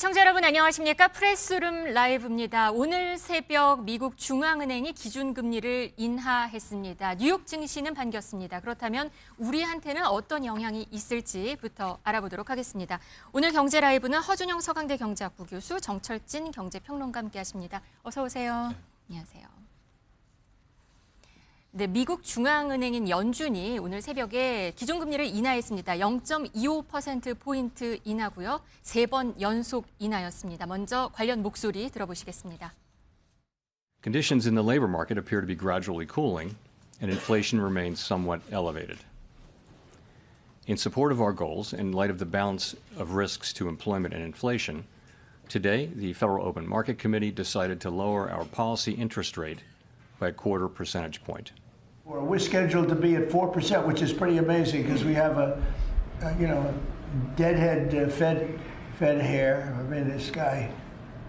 시청자 여러분 안녕하십니까? 프레스룸 라이브입니다. 오늘 새벽 미국 중앙은행이 기준금리를 인하했습니다. 뉴욕 증시는 반겼습니다. 그렇다면 우리한테는 어떤 영향이 있을지부터 알아보도록 하겠습니다. 오늘 경제 라이브는 허준영 서강대 경제학부 교수, 정철진 경제평론가 함께하십니다. 어서 오세요. 네. 안녕하세요. 네, 미국 중앙은행인 연준이 오늘 새벽에 기준금리를 인하했습니다. 0.25%포인트 인하고요. 3번 연속 인하였습니다. 먼저 관련 목소리 들어보시겠습니다. Conditions in the labor market appear to be gradually cooling, and inflation remains somewhat elevated. In support of our goals, in light of the balance of risks to employment and inflation, today the Federal Open Market Committee decided to lower our policy interest rate by a quarter percentage point. We're scheduled to be at 4%, which is pretty amazing because we have a deadhead Fed hair. I mean, this guy,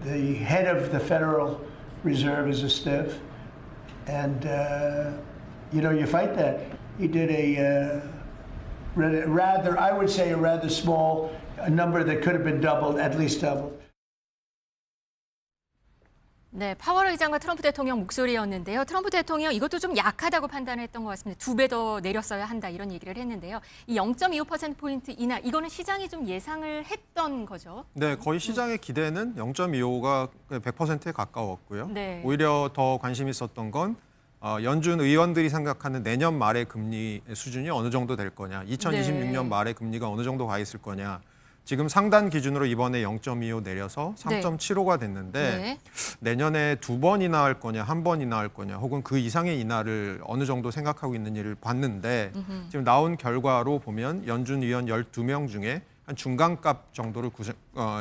the head of the Federal Reserve is a stiff, and you fight that. He did a I would say, a rather small number that could have been doubled, at least doubled. 네, 파월 의장과 트럼프 대통령 목소리였는데요. 트럼프 대통령 이것도 좀 약하다고 판단했던 것 같습니다. 2배 더 내렸어야 한다 이런 얘기를 했는데요. 이 0.25%포인트 인하, 이거는 시장이 좀 예상을 했던 거죠. 네, 거의 시장의 기대는 0.25가 100%에 가까웠고요. 네. 오히려 더 관심 있었던 건 연준 의원들이 생각하는 내년 말의 금리 수준이 어느 정도 될 거냐, 2026년 네. 말의 금리가 어느 정도 가 있을 거냐. 지금 상단 기준으로 이번에 0.25 내려서 3.75가 됐는데 네. 내년에 2번 인하할 거냐, 1번 인하할 거냐, 혹은 그 이상의 인하를 어느 정도 생각하고 있는지를 봤는데 지금 나온 결과로 보면 연준 의원 12명 중에 한 중간값 정도를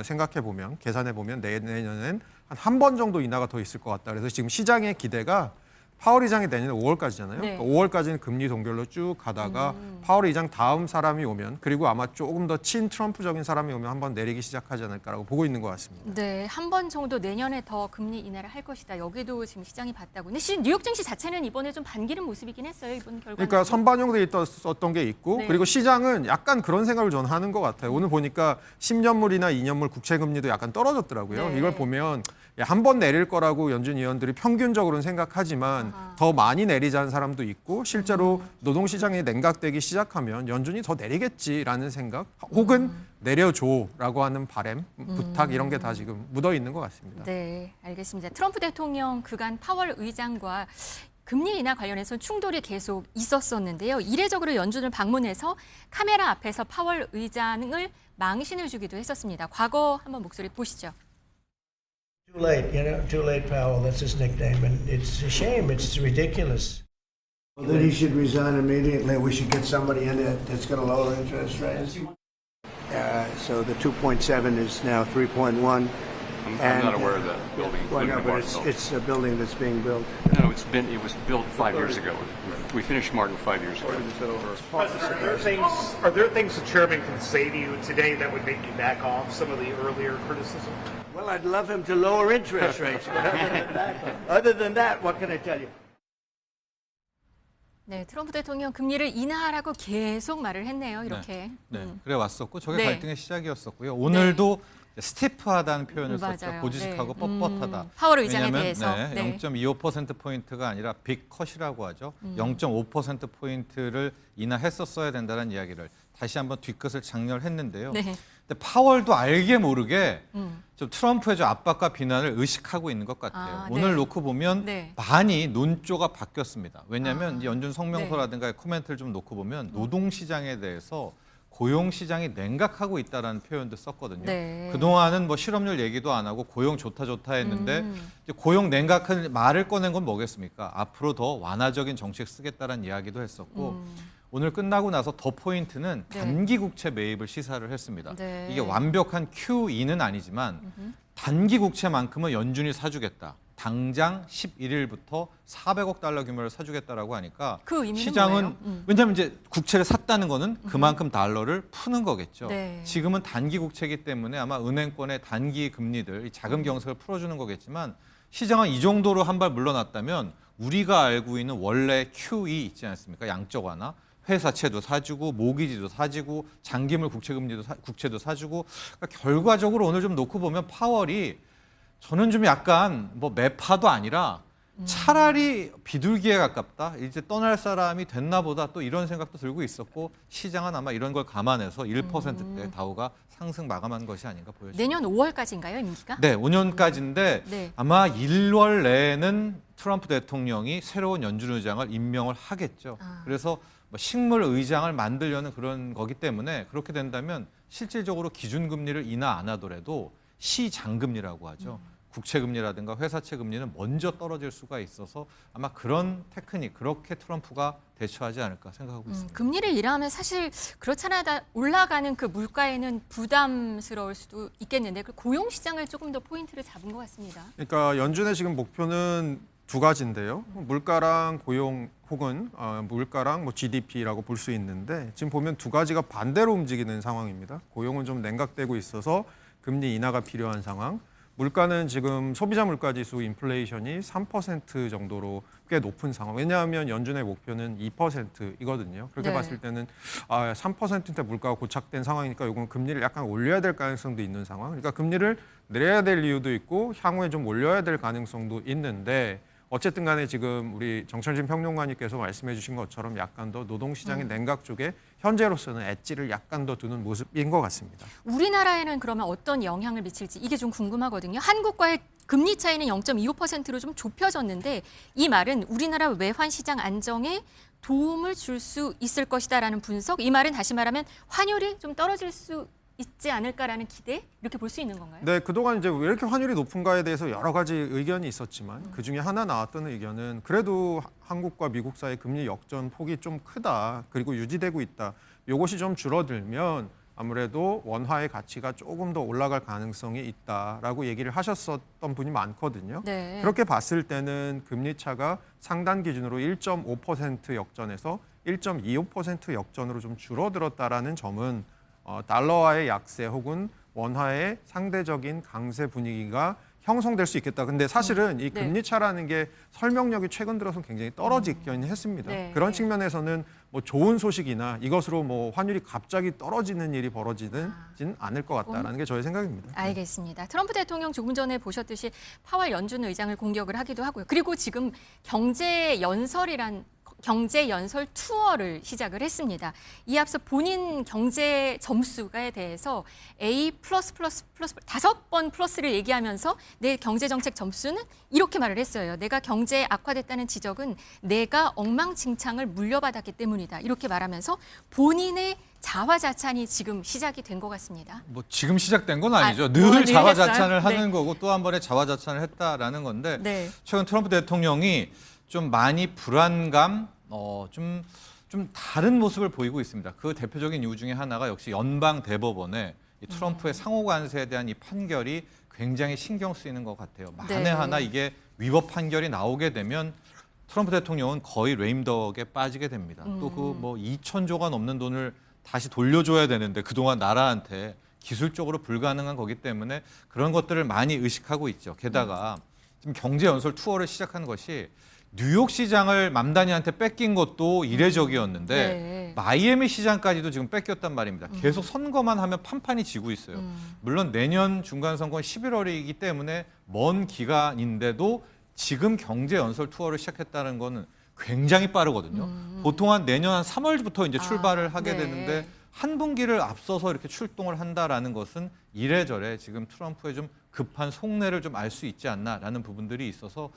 생각해 보면, 계산해 보면 내년엔 한 번 정도 인하가 더 있을 것 같다. 그래서 지금 시장의 기대가 파월 의장이 내년 5월까지잖아요. 네. 그러니까 5월까지는 금리 동결로 쭉 가다가 파월 의장 다음 사람이 오면, 그리고 아마 조금 더 친 트럼프적인 사람이 오면 한번 내리기 시작하지 않을까라고 보고 있는 것 같습니다. 네, 한 번 정도 내년에 더 금리 인하를 할 것이다. 여기도 지금 시장이 봤다고. 근데 뉴욕 증시 자체는 이번에 좀 반기는 모습이긴 했어요. 이번 결과. 그러니까 선반영돼 있었던 게 있고, 네. 그리고 시장은 약간 그런 생각을 저는 하는 것 같아요. 오늘 보니까 10년물이나 2년물 국채 금리도 약간 떨어졌더라고요. 네. 이걸 보면 한 번 내릴 거라고 연준 의원들이 평균적으로는 생각하지만 더 많이 내리자는 사람도 있고, 실제로 노동시장이 냉각되기 시작하면 연준이 더 내리겠지라는 생각, 혹은 내려줘라고 하는 바람, 부탁, 이런 게 다 지금 묻어 있는 것 같습니다. 네, 알겠습니다. 트럼프 대통령 그간 파월 의장과 금리 인하 관련해서 충돌이 계속 있었었는데요. 이례적으로 연준을 방문해서 카메라 앞에서 파월 의장을 망신을 주기도 했었습니다. 과거 한번 목소리 보시죠. Too late, too late, Powell. That's his nickname, and it's a shame. It's ridiculous. Well, then he should resign immediately. We should get somebody in there that's going to lower interest rates. So the 2.7 is now 3.1. I'm not aware of that building. Well, no, but it's a building that's being built. No, it was built 5 years ago. We finished Martin 5 years ago. President, are there things the chairman can say to you today that would make you back off some of the earlier criticism? Well, I'd love him to lower interest rates, but other than that, what can I tell you? 네, 트럼프 대통령 금리를 인하하라고 계속 말을 했네요. 이렇게. 네, 그래 왔었고 저게 네. 갈등의 시작이었었고요. 오늘도 스티프하다는 표현을 썼죠. 맞아요. 보직하고 네. 뻣뻣하다. 파월 의장에 왜냐하면, 대해서. 네. 0.25%포인트가 아니라 빅컷이라고 하죠. 0.5%포인트를 인하했었어야 된다는 이야기를 다시 한번 뒤끝을 장렬했는데요. 네. 근데 파월도 알게 모르게 좀 트럼프의 좀 압박과 비난을 의식하고 있는 것 같아요. 아, 오늘 네. 놓고 보면 네. 많이 논조가 바뀌었습니다. 왜냐하면 이 연준 성명서라든가 네. 코멘트를 좀 놓고 보면 노동시장에 대해서 고용시장이 냉각하고 있다는 표현도 썼거든요. 네. 그동안은 뭐 실업률 얘기도 안 하고 고용 좋다 했는데 이제 고용 냉각한 말을 꺼낸 건 뭐겠습니까? 앞으로 더 완화적인 정책 쓰겠다는 이야기도 했었고 오늘 끝나고 나서 더 포인트는 네. 단기 국채 매입을 시사를 했습니다. 네. 이게 완벽한 QE는 아니지만 단기 국채만큼은 연준이 사주겠다. 당장 11일부터 400억 달러 규모를 사주겠다라고 하니까 그 의미는 시장은 뭐예요? 왜냐하면 이제 국채를 샀다는 거는 그만큼 달러를 푸는 거겠죠. 네. 지금은 단기 국채이기 때문에 아마 은행권의 단기 금리들, 이 자금 경색을 풀어주는 거겠지만 시장은 이 정도로 한 발 물러났다면 우리가 알고 있는 원래 QE 있지 않습니까? 양적 완화. 회사채도 사주고 모기지도 사주고 장기물 국채도 사주고 그러니까 결과적으로 오늘 좀 놓고 보면 파월이 저는 좀 약간 뭐 매파도 아니라 차라리 비둘기에 가깝다. 이제 떠날 사람이 됐나 보다 또 이런 생각도 들고 있었고 시장은 아마 이런 걸 감안해서 1%대 다우가 상승 마감한 것이 아닌가 보여집니다. 내년 5월까지인가요, 임기가? 네, 5년까지인데 네. 아마 1월 내에는 트럼프 대통령이 새로운 연준 의장을 임명을 하겠죠. 그래서 뭐 식물 의장을 만들려는 그런 거기 때문에 그렇게 된다면 실질적으로 기준금리를 인하 안 하더라도 시장금리라고 하죠. 국채금리라든가 회사채 금리는 먼저 떨어질 수가 있어서 아마 그런 테크닉, 그렇게 트럼프가 대처하지 않을까 생각하고 있습니다. 금리를 인하하면 사실 그렇잖아요. 올라가는 그 물가에는 부담스러울 수도 있겠는데 그 고용 시장을 조금 더 포인트를 잡은 것 같습니다. 그러니까 연준의 지금 목표는 두 가지인데요. 물가랑 고용 혹은 물가랑 뭐 GDP라고 볼 수 있는데 지금 보면 두 가지가 반대로 움직이는 상황입니다. 고용은 좀 냉각되고 있어서 금리 인하가 필요한 상황. 물가는 지금 소비자 물가지수 인플레이션이 3% 정도로 꽤 높은 상황. 왜냐하면 연준의 목표는 2%이거든요. 그렇게 네. 봤을 때는 3%대 물가가 고착된 상황이니까 이건 금리를 약간 올려야 될 가능성도 있는 상황. 그러니까 금리를 내려야 될 이유도 있고 향후에 좀 올려야 될 가능성도 있는데 어쨌든 간에 지금 우리 정철진 평론가님께서 말씀해 주신 것처럼 약간 더 노동시장의 냉각 쪽에 현재로서는 엣지를 약간 더 두는 모습인 것 같습니다. 우리나라에는 그러면 어떤 영향을 미칠지 이게 좀 궁금하거든요. 한국과의 금리 차이는 0.25%로 좀 좁혀졌는데 이 말은 우리나라 외환 시장 안정에 도움을 줄 수 있을 것이다라는 분석. 이 말은 다시 말하면 환율이 좀 떨어질 수 있지 않을까라는 기대 이렇게 볼 수 있는 건가요? 네, 그동안 이제 왜 이렇게 환율이 높은가에 대해서 여러 가지 의견이 있었지만 그 중에 하나 나왔던 의견은 그래도 한국과 미국 사이 금리 역전 폭이 좀 크다. 그리고 유지되고 있다. 이것이 좀 줄어들면 아무래도 원화의 가치가 조금 더 올라갈 가능성이 있다라고 얘기를 하셨었던 분이 많거든요. 네. 그렇게 봤을 때는 금리 차가 상단 기준으로 1.5% 역전에서 1.25% 역전으로 좀 줄어들었다라는 점은 달러화의 약세 혹은 원화의 상대적인 강세 분위기가 형성될 수 있겠다. 근데 사실은 이 금리 차라는 게 설명력이 최근 들어서 굉장히 떨어지긴 했습니다. 네. 그런 측면에서는 뭐 좋은 소식이나 이것으로 뭐 환율이 갑자기 떨어지는 일이 벌어지진 않을 것 같다라는 게 저의 생각입니다. 알겠습니다. 트럼프 대통령 조금 전에 보셨듯이 파월 연준 의장을 공격을 하기도 하고요. 그리고 지금 경제 연설 투어를 시작을 했습니다. 이 앞서 본인 경제 점수에 대해서 A++++ 5번 플러스를 얘기하면서 내 경제 정책 점수는 이렇게 말을 했어요. 내가 경제에 악화됐다는 지적은 내가 엉망진창을 물려받았기 때문이다. 이렇게 말하면서 본인의 자화자찬이 지금 시작이 된 것 같습니다. 뭐 지금 시작된 건 아니죠. 뭘 늘 자화자찬을 얘기했어요? 하는 거고 또 한 번에 자화자찬을 했다라는 건데 네. 최근 트럼프 대통령이 좀 많이 불안감, 좀 다른 모습을 보이고 있습니다. 그 대표적인 이유 중에 하나가 역시 연방 대법원의 이 트럼프의 상호 관세에 대한 이 판결이 굉장히 신경 쓰이는 것 같아요. 만에 네. 하나 이게 위법 판결이 나오게 되면 트럼프 대통령은 거의 레임덕에 빠지게 됩니다. 또 그 뭐 2,000조가 넘는 돈을 다시 돌려줘야 되는데 그동안 나라한테 기술적으로 불가능한 거기 때문에 그런 것들을 많이 의식하고 있죠. 게다가 지금 경제 연설 투어를 시작한 것이 뉴욕 시장을 맘다니한테 뺏긴 것도 이례적이었는데 네. 마이애미 시장까지도 지금 뺏겼단 말입니다. 계속 선거만 하면 판판이 지고 있어요. 물론 내년 중간선거는 11월이기 때문에 먼 기간인데도 지금 경제 연설 투어를 시작했다는 거는 굉장히 빠르거든요. 보통 한 내년 한 3월부터 이제 출발을 하게 네. 되는데 한 분기를 앞서서 이렇게 출동을 한다라는 것은 이래저래 지금 트럼프의 좀 급한 속내를 좀 알 수 있지 않나라는 부분들이 있어서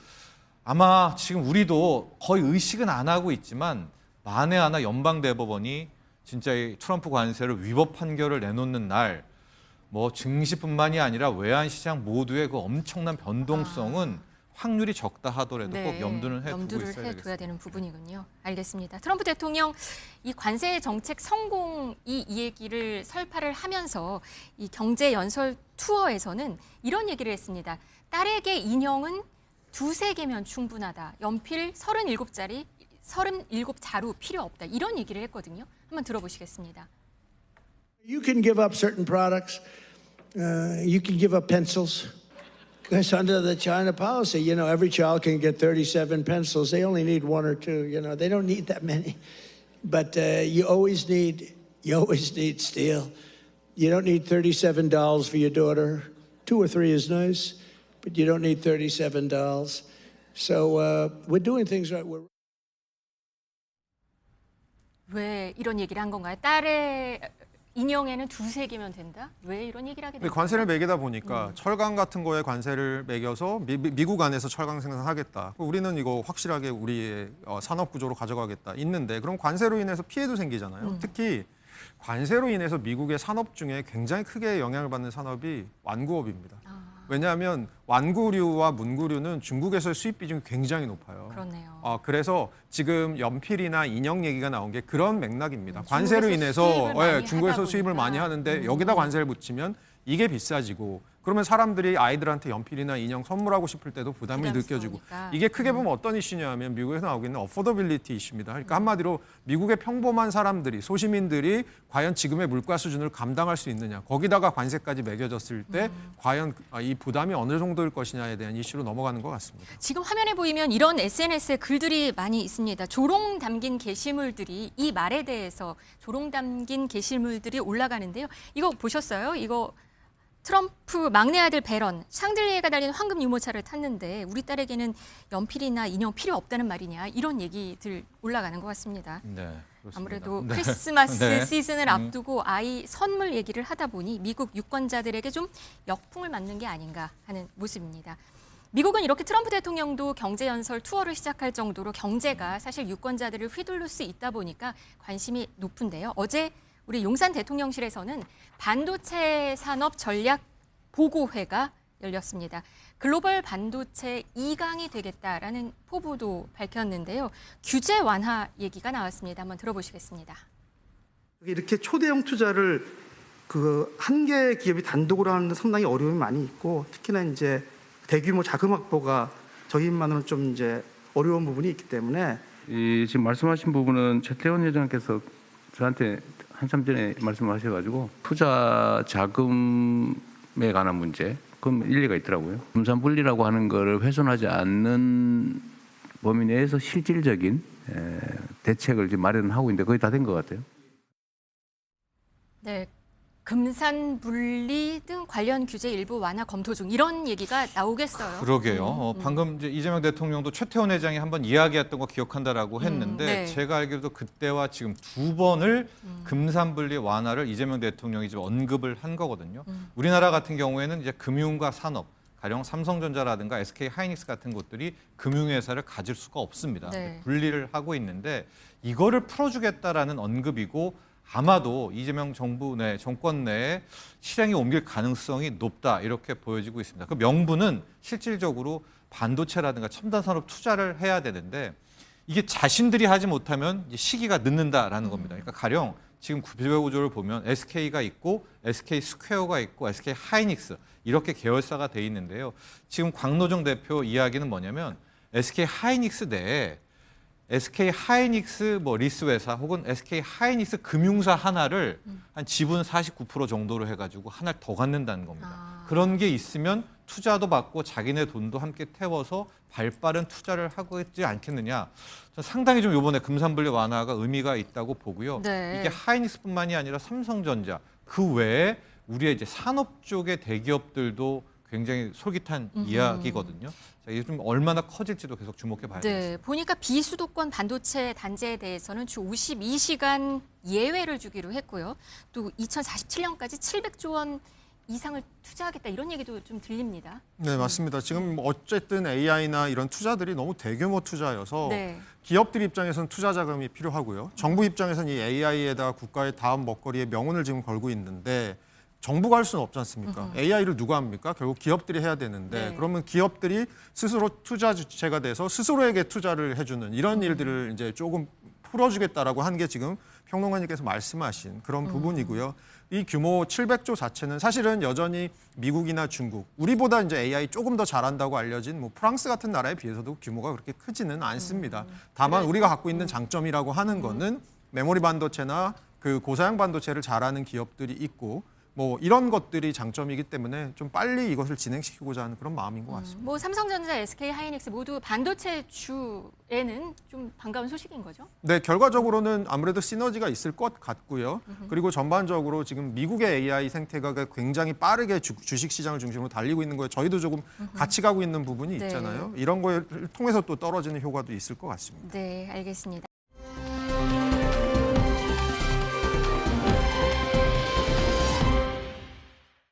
아마 지금 우리도 거의 의식은 안 하고 있지만 만에 하나 연방대법원이 진짜 이 트럼프 관세를 위법 판결을 내놓는 날 뭐 증시뿐만이 아니라 외환시장 모두의 그 엄청난 변동성은 확률이 적다 하더라도 꼭 염두를 해두고 있어야 되겠습니다. 되는 부분이군요. 알겠습니다. 트럼프 대통령 이 관세 정책 성공 이 얘기를 설파를 하면서 이 경제 연설 투어에서는 이런 얘기를 했습니다. 딸에게 인형은 2-3개면 충분하다. 연필 37자루 필요 없다. 이런 얘기를 했거든요. 한번 들어보시겠습니다. You can give up certain products. You can give up pencils. Because under the China policy, every child can get 37 pencils. They only need 1 or 2. They don't need that many. but you always need steel. You don't need $37 for your daughter. 2 or 3 is nice, but you don't need $37. So we're doing things right. 왜 이런 얘기를 한 건가요? 딸의 인형에는 2-3개면 된다? 왜 이런 얘기를 하게 근데 됐나요? 관세를 매기다 보니까 철강 같은 거에 관세를 매겨서 미국 안에서 철강 생산하겠다. 우리는 이거 확실하게 우리의 산업 구조로 가져가겠다. 있는데 그럼 관세로 인해서 피해도 생기잖아요. 특히 관세로 인해서 미국의 산업 중에 굉장히 크게 영향을 받는 산업이 완구업입니다. 왜냐하면 완구류와 문구류는 중국에서의 수입 비중이 굉장히 높아요. 그렇네요. 그래서 지금 연필이나 인형 얘기가 나온 게 그런 맥락입니다. 관세로 인해서 수입을 많이 중국에서 하다 수입을 보니까. 많이 하는데 여기다 관세를 붙이면 이게 비싸지고 그러면 사람들이 아이들한테 연필이나 인형 선물하고 싶을 때도 부담이 느껴지고 부담스러우니까. 이게 크게 보면 어떤 이슈냐면 미국에서 나오고 있는 어포더빌리티 이슈입니다. 그러니까 한마디로 미국의 평범한 사람들이 소시민들이 과연 지금의 물가 수준을 감당할 수 있느냐 거기다가 관세까지 매겨졌을 때 과연 이 부담이 어느 정도일 것이냐에 대한 이슈로 넘어가는 것 같습니다. 지금 화면에 보이면 이런 SNS에 글들이 많이 있습니다. 조롱 담긴 게시물들이 이 말에 대해서 조롱 담긴 게시물들이 올라가는데요. 이거 보셨어요? 이거 트럼프 막내 아들 배런, 샹들리에가 달린 황금 유모차를 탔는데 우리 딸에게는 연필이나 인형 필요 없다는 말이냐 이런 얘기들 올라가는 것 같습니다. 네, 그렇습니다. 아무래도 네. 크리스마스 네. 시즌을 앞두고 아이 선물 얘기를 하다 보니 미국 유권자들에게 좀 역풍을 맞는 게 아닌가 하는 모습입니다. 미국은 이렇게 트럼프 대통령도 경제연설 투어를 시작할 정도로 경제가 사실 유권자들을 휘둘릴 수 있다 보니까 관심이 높은데요. 어제 우리 용산 대통령실에서는 반도체 산업 전략 보고회가 열렸습니다. 글로벌 반도체 2강이 되겠다라는 포부도 밝혔는데요. 규제 완화 얘기가 나왔습니다. 한번 들어보시겠습니다. 이렇게 초대형 투자를 한 개의 기업이 단독으로 하는 데 상당히 어려움이 많이 있고 특히나 이제 대규모 자금 확보가 저희만으로는 좀 이제 어려운 부분이 있기 때문에 지금 말씀하신 부분은 최태원 회장께서 저한테 한참 전에 말씀하셔가지고 투자 자금에 관한 문제, 그건 일리가 있더라고요. 금산분리라고 하는 거를 훼손하지 않는 범위 내에서 실질적인 대책을 지금 마련하고 있는데 거의 다 된 것 같아요. 네, 금산 분리 등 관련 규제 일부 완화 검토 중 이런 얘기가 나오겠어요. 그러게요. 방금 이제 이재명 대통령도 최태원 회장이 한번 이야기했던 거 기억한다라고 했는데 네. 제가 알기로도 그때와 지금 2번을 금산분리 완화를 이재명 대통령이 지금 언급을 한 거거든요. 우리나라 같은 경우에는 이제 금융과 산업, 가령 삼성전자라든가 SK 하이닉스 같은 곳들이 금융회사를 가질 수가 없습니다. 네. 분리를 하고 있는데 이거를 풀어주겠다라는 언급이고 아마도 이재명 정부 내 정권 내에 실행에 옮길 가능성이 높다 이렇게 보여지고 있습니다. 그 명분은 실질적으로 반도체라든가 첨단 산업 투자를 해야 되는데 이게 자신들이 하지 못하면 이제 시기가 늦는다라는 겁니다. 그러니까 가령 지금 구조를 보면 SK가 있고 SK 스퀘어가 있고 SK 하이닉스 이렇게 계열사가 돼 있는데요. 지금 광노정 대표 이야기는 뭐냐면 SK 하이닉스 내에 SK 하이닉스 리스 회사 혹은 SK 하이닉스 금융사 하나를 한 지분 49% 정도로 해가지고 하나를 더 갖는다는 겁니다. 그런 게 있으면 투자도 받고 자기네 돈도 함께 태워서 발빠른 투자를 하고 있지 않겠느냐. 상당히 좀 이번에 금산분리 완화가 의미가 있다고 보고요. 네. 이게 하이닉스뿐만이 아니라 삼성전자 그 외에 우리의 이제 산업 쪽의 대기업들도 굉장히 솔깃한 이야기거든요. 자, 이게 좀 얼마나 커질지도 계속 주목해 봐야 되겠습니다. 네, 보니까 비수도권 반도체 단지에 대해서는 주 52시간 예외를 주기로 했고요. 또 2047년까지 700조 원 이상을 투자하겠다 이런 얘기도 좀 들립니다. 네, 맞습니다. 지금 어쨌든 AI나 이런 투자들이 너무 대규모 투자여서 네. 기업들 입장에서는 투자 자금이 필요하고요. 정부 입장에서는 이 AI에다가 국가의 다음 먹거리에 명운을 지금 걸고 있는데 정부가 할 수는 없지 않습니까? AI를 누가 합니까? 결국 기업들이 해야 되는데 네. 그러면 기업들이 스스로 투자 주체가 돼서 스스로에게 투자를 해주는 이런 일들을 이제 조금 풀어주겠다라고 한 게 지금 평론가님께서 말씀하신 그런 부분이고요. 이 규모 700조 자체는 사실은 여전히 미국이나 중국, 우리보다 이제 AI 조금 더 잘한다고 알려진 프랑스 같은 나라에 비해서도 규모가 그렇게 크지는 않습니다. 다만 우리가 갖고 있는 장점이라고 하는 거는 메모리 반도체나 그 고사양 반도체를 잘하는 기업들이 있고 뭐 이런 것들이 장점이기 때문에 좀 빨리 이것을 진행시키고자 하는 그런 마음인 것 같습니다. 뭐 삼성전자, SK 하이닉스 모두 반도체 주에는 좀 반가운 소식인 거죠? 네, 결과적으로는 아무래도 시너지가 있을 것 같고요. 그리고 전반적으로 지금 미국의 AI 생태계가 굉장히 빠르게 주식 시장을 중심으로 달리고 있는 거에 저희도 조금 같이 가고 있는 부분이 네. 있잖아요. 이런 거를 통해서 또 떨어지는 효과도 있을 것 같습니다. 네, 알겠습니다.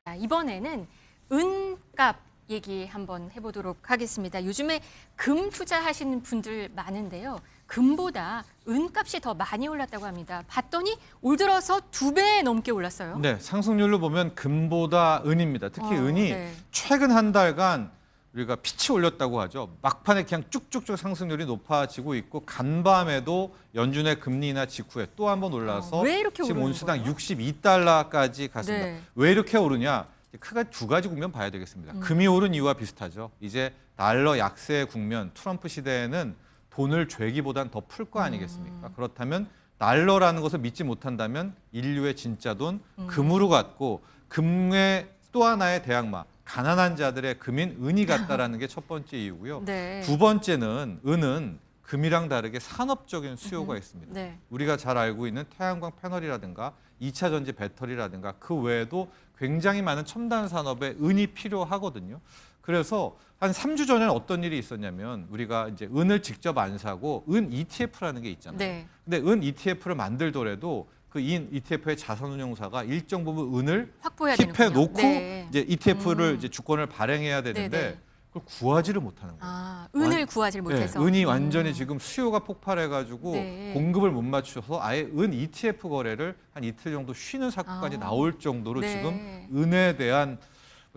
자, 이번에는 은값 얘기 한번 해보도록 하겠습니다. 요즘에 금 투자하시는 분들 많은데요. 금보다 은값이 더 많이 올랐다고 합니다. 봤더니 올 들어서 2배 넘게 올랐어요. 네, 상승률로 보면 금보다 은입니다. 특히 은이 네. 최근 한 달간 우리가 피치 올렸다고 하죠. 막판에 그냥 쭉쭉쭉 상승률이 높아지고 있고 간밤에도 연준의 금리 인하 직후에 또 한 번 올라서 왜 이렇게 지금 오르는 온수당 거예요? 62달러까지 갔습니다. 네. 왜 이렇게 오르냐? 크게 두 가지 국면 봐야 되겠습니다. 금이 오른 이유와 비슷하죠. 이제 달러 약세 국면, 트럼프 시대에는 돈을 죄기보단 더 풀 거 아니겠습니까? 그렇다면 달러라는 것을 믿지 못한다면 인류의 진짜 돈 금으로 갔고 금의 또 하나의 대항마 가난한 자들의 금인 은이 같다라는 게 첫 번째 이유고요. 네. 두 번째는 은은 금이랑 다르게 산업적인 수요가 있습니다. 네. 우리가 잘 알고 있는 태양광 패널이라든가 2차 전지 배터리라든가 그 외에도 굉장히 많은 첨단 산업에 은이 필요하거든요. 그래서 한 3주 전에는 어떤 일이 있었냐면 우리가 이제 은을 직접 안 사고 은 ETF라는 게 있잖아요. 네. 근데 은 ETF를 만들더라도 그 인 ETF의 자산운용사가 일정 부분 은을 확보해야 킵해 되는군요. 놓고 네. 이제 ETF를 이제 주권을 발행해야 되는데 네네. 그걸 구하지를 못하는 거예요. 아, 은을 구하지 못해서. 네, 은이 완전히 지금 수요가 폭발해가지고 네. 공급을 못 맞춰서 아예 은 ETF 거래를 한 이틀 정도 쉬는 사건까지 나올 정도로 네. 지금 은에 대한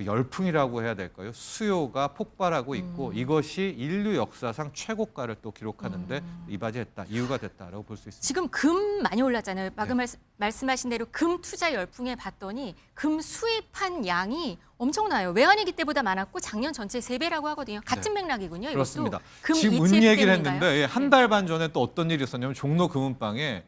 열풍이라고 해야 될까요? 수요가 폭발하고 있고 이것이 인류 역사상 최고가를 또 기록하는데 이바지했다, 이유가 됐다라고 볼 수 있습니다. 지금 금 많이 올랐잖아요. 방금 네. 말씀하신 대로 금 투자 열풍에 봤더니 금 수입한 양이 엄청나요. 외환위기 때보다 많았고 작년 전체 3배라고 하거든요. 같은 맥락이군요. 이것도. 그렇습니다. 금 지금 은 ETF 얘기를 때문인가요? 했는데 한 달 반 전에 또 어떤 일이 있었냐면 종로 금은방에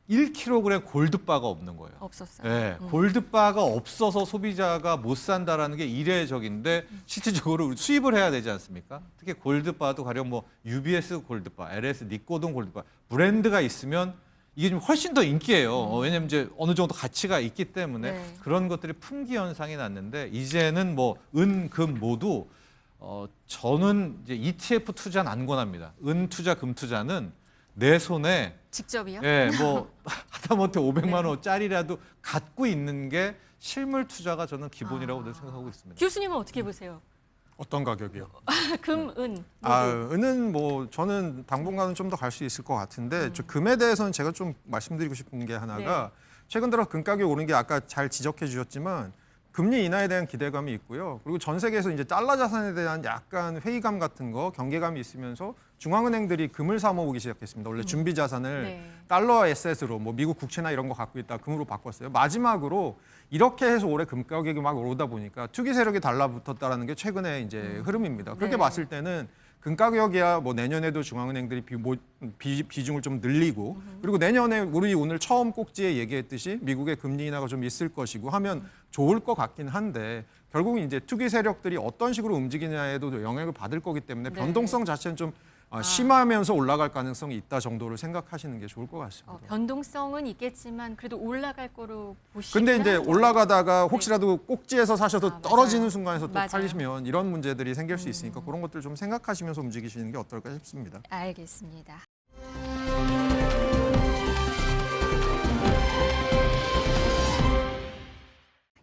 1kg 골드바가 없는 거예요. 없었어요. 네, 골드바가 없어서 소비자가 못 산다라는 게 이례적인데 실질적으로 우리 수입을 해야 되지 않습니까? 특히 골드바도 가령 뭐 UBS 골드바, LS 니코동 골드바 브랜드가 있으면 이게 좀 훨씬 더 인기예요. 왜냐면 이제 어느 정도 가치가 있기 때문에 네. 그런 것들이 품귀 현상이 났는데 이제는 뭐 은, 금 모두 저는 이제 ETF 투자는 안 권합니다. 은 투자, 금 투자는 내 손에 직접이요? 예, 뭐 하다못해 500만 원짜리라도 갖고 있는 게 실물 투자가 저는 기본이라고 늘 생각하고 있습니다. 교수님은 어떻게 보세요? 어떤 가격이요? 금, 은. 아, 모두. 은은 뭐 저는 당분간은 좀 더 갈 수 있을 것 같은데 저 금에 대해서는 제가 좀 말씀드리고 싶은 게 하나가 최근 들어 금 가격이 오른 게 아까 잘 지적해 주셨지만 금리 인하에 대한 기대감이 있고요. 그리고 전 세계에서 이제 달러 자산에 대한 약간 회의감 같은 거, 경계감이 있으면서 중앙은행들이 금을 사 모으기 시작했습니다. 원래 준비 자산을 네. 달러 에셋으로 뭐 미국 국채나 이런 거 갖고 있다 금으로 바꿨어요. 마지막으로 이렇게 해서 올해 금 가격이 막 오르다 보니까 투기 세력이 달라붙었다라는 게 최근에 이제 흐름입니다. 그렇게 네. 봤을 때는 금 가격이야 뭐 내년에도 중앙은행들이 비중을 좀 늘리고 그리고 내년에 우리 오늘 처음 꼭지에 얘기했듯이 미국의 금리 인하가 좀 있을 것이고 하면 좋을 것 같긴 한데 결국은 이제 투기 세력들이 어떤 식으로 움직이냐에도 영향을 받을 거기 때문에 네. 변동성 자체는 좀 심하면서 올라갈 가능성이 있다 정도로 생각하시는 게 좋을 것 같습니다. 변동성은 있겠지만 그래도 올라갈 거로 보시죠. 근데 이제 올라가다가 혹시라도 꼭지에서 사셔도 맞아요. 떨어지는 순간에서 또 맞아요. 팔리시면 이런 문제들이 생길 수 있으니까 그런 것들 좀 생각하시면서 움직이시는 게 어떨까 싶습니다. 알겠습니다.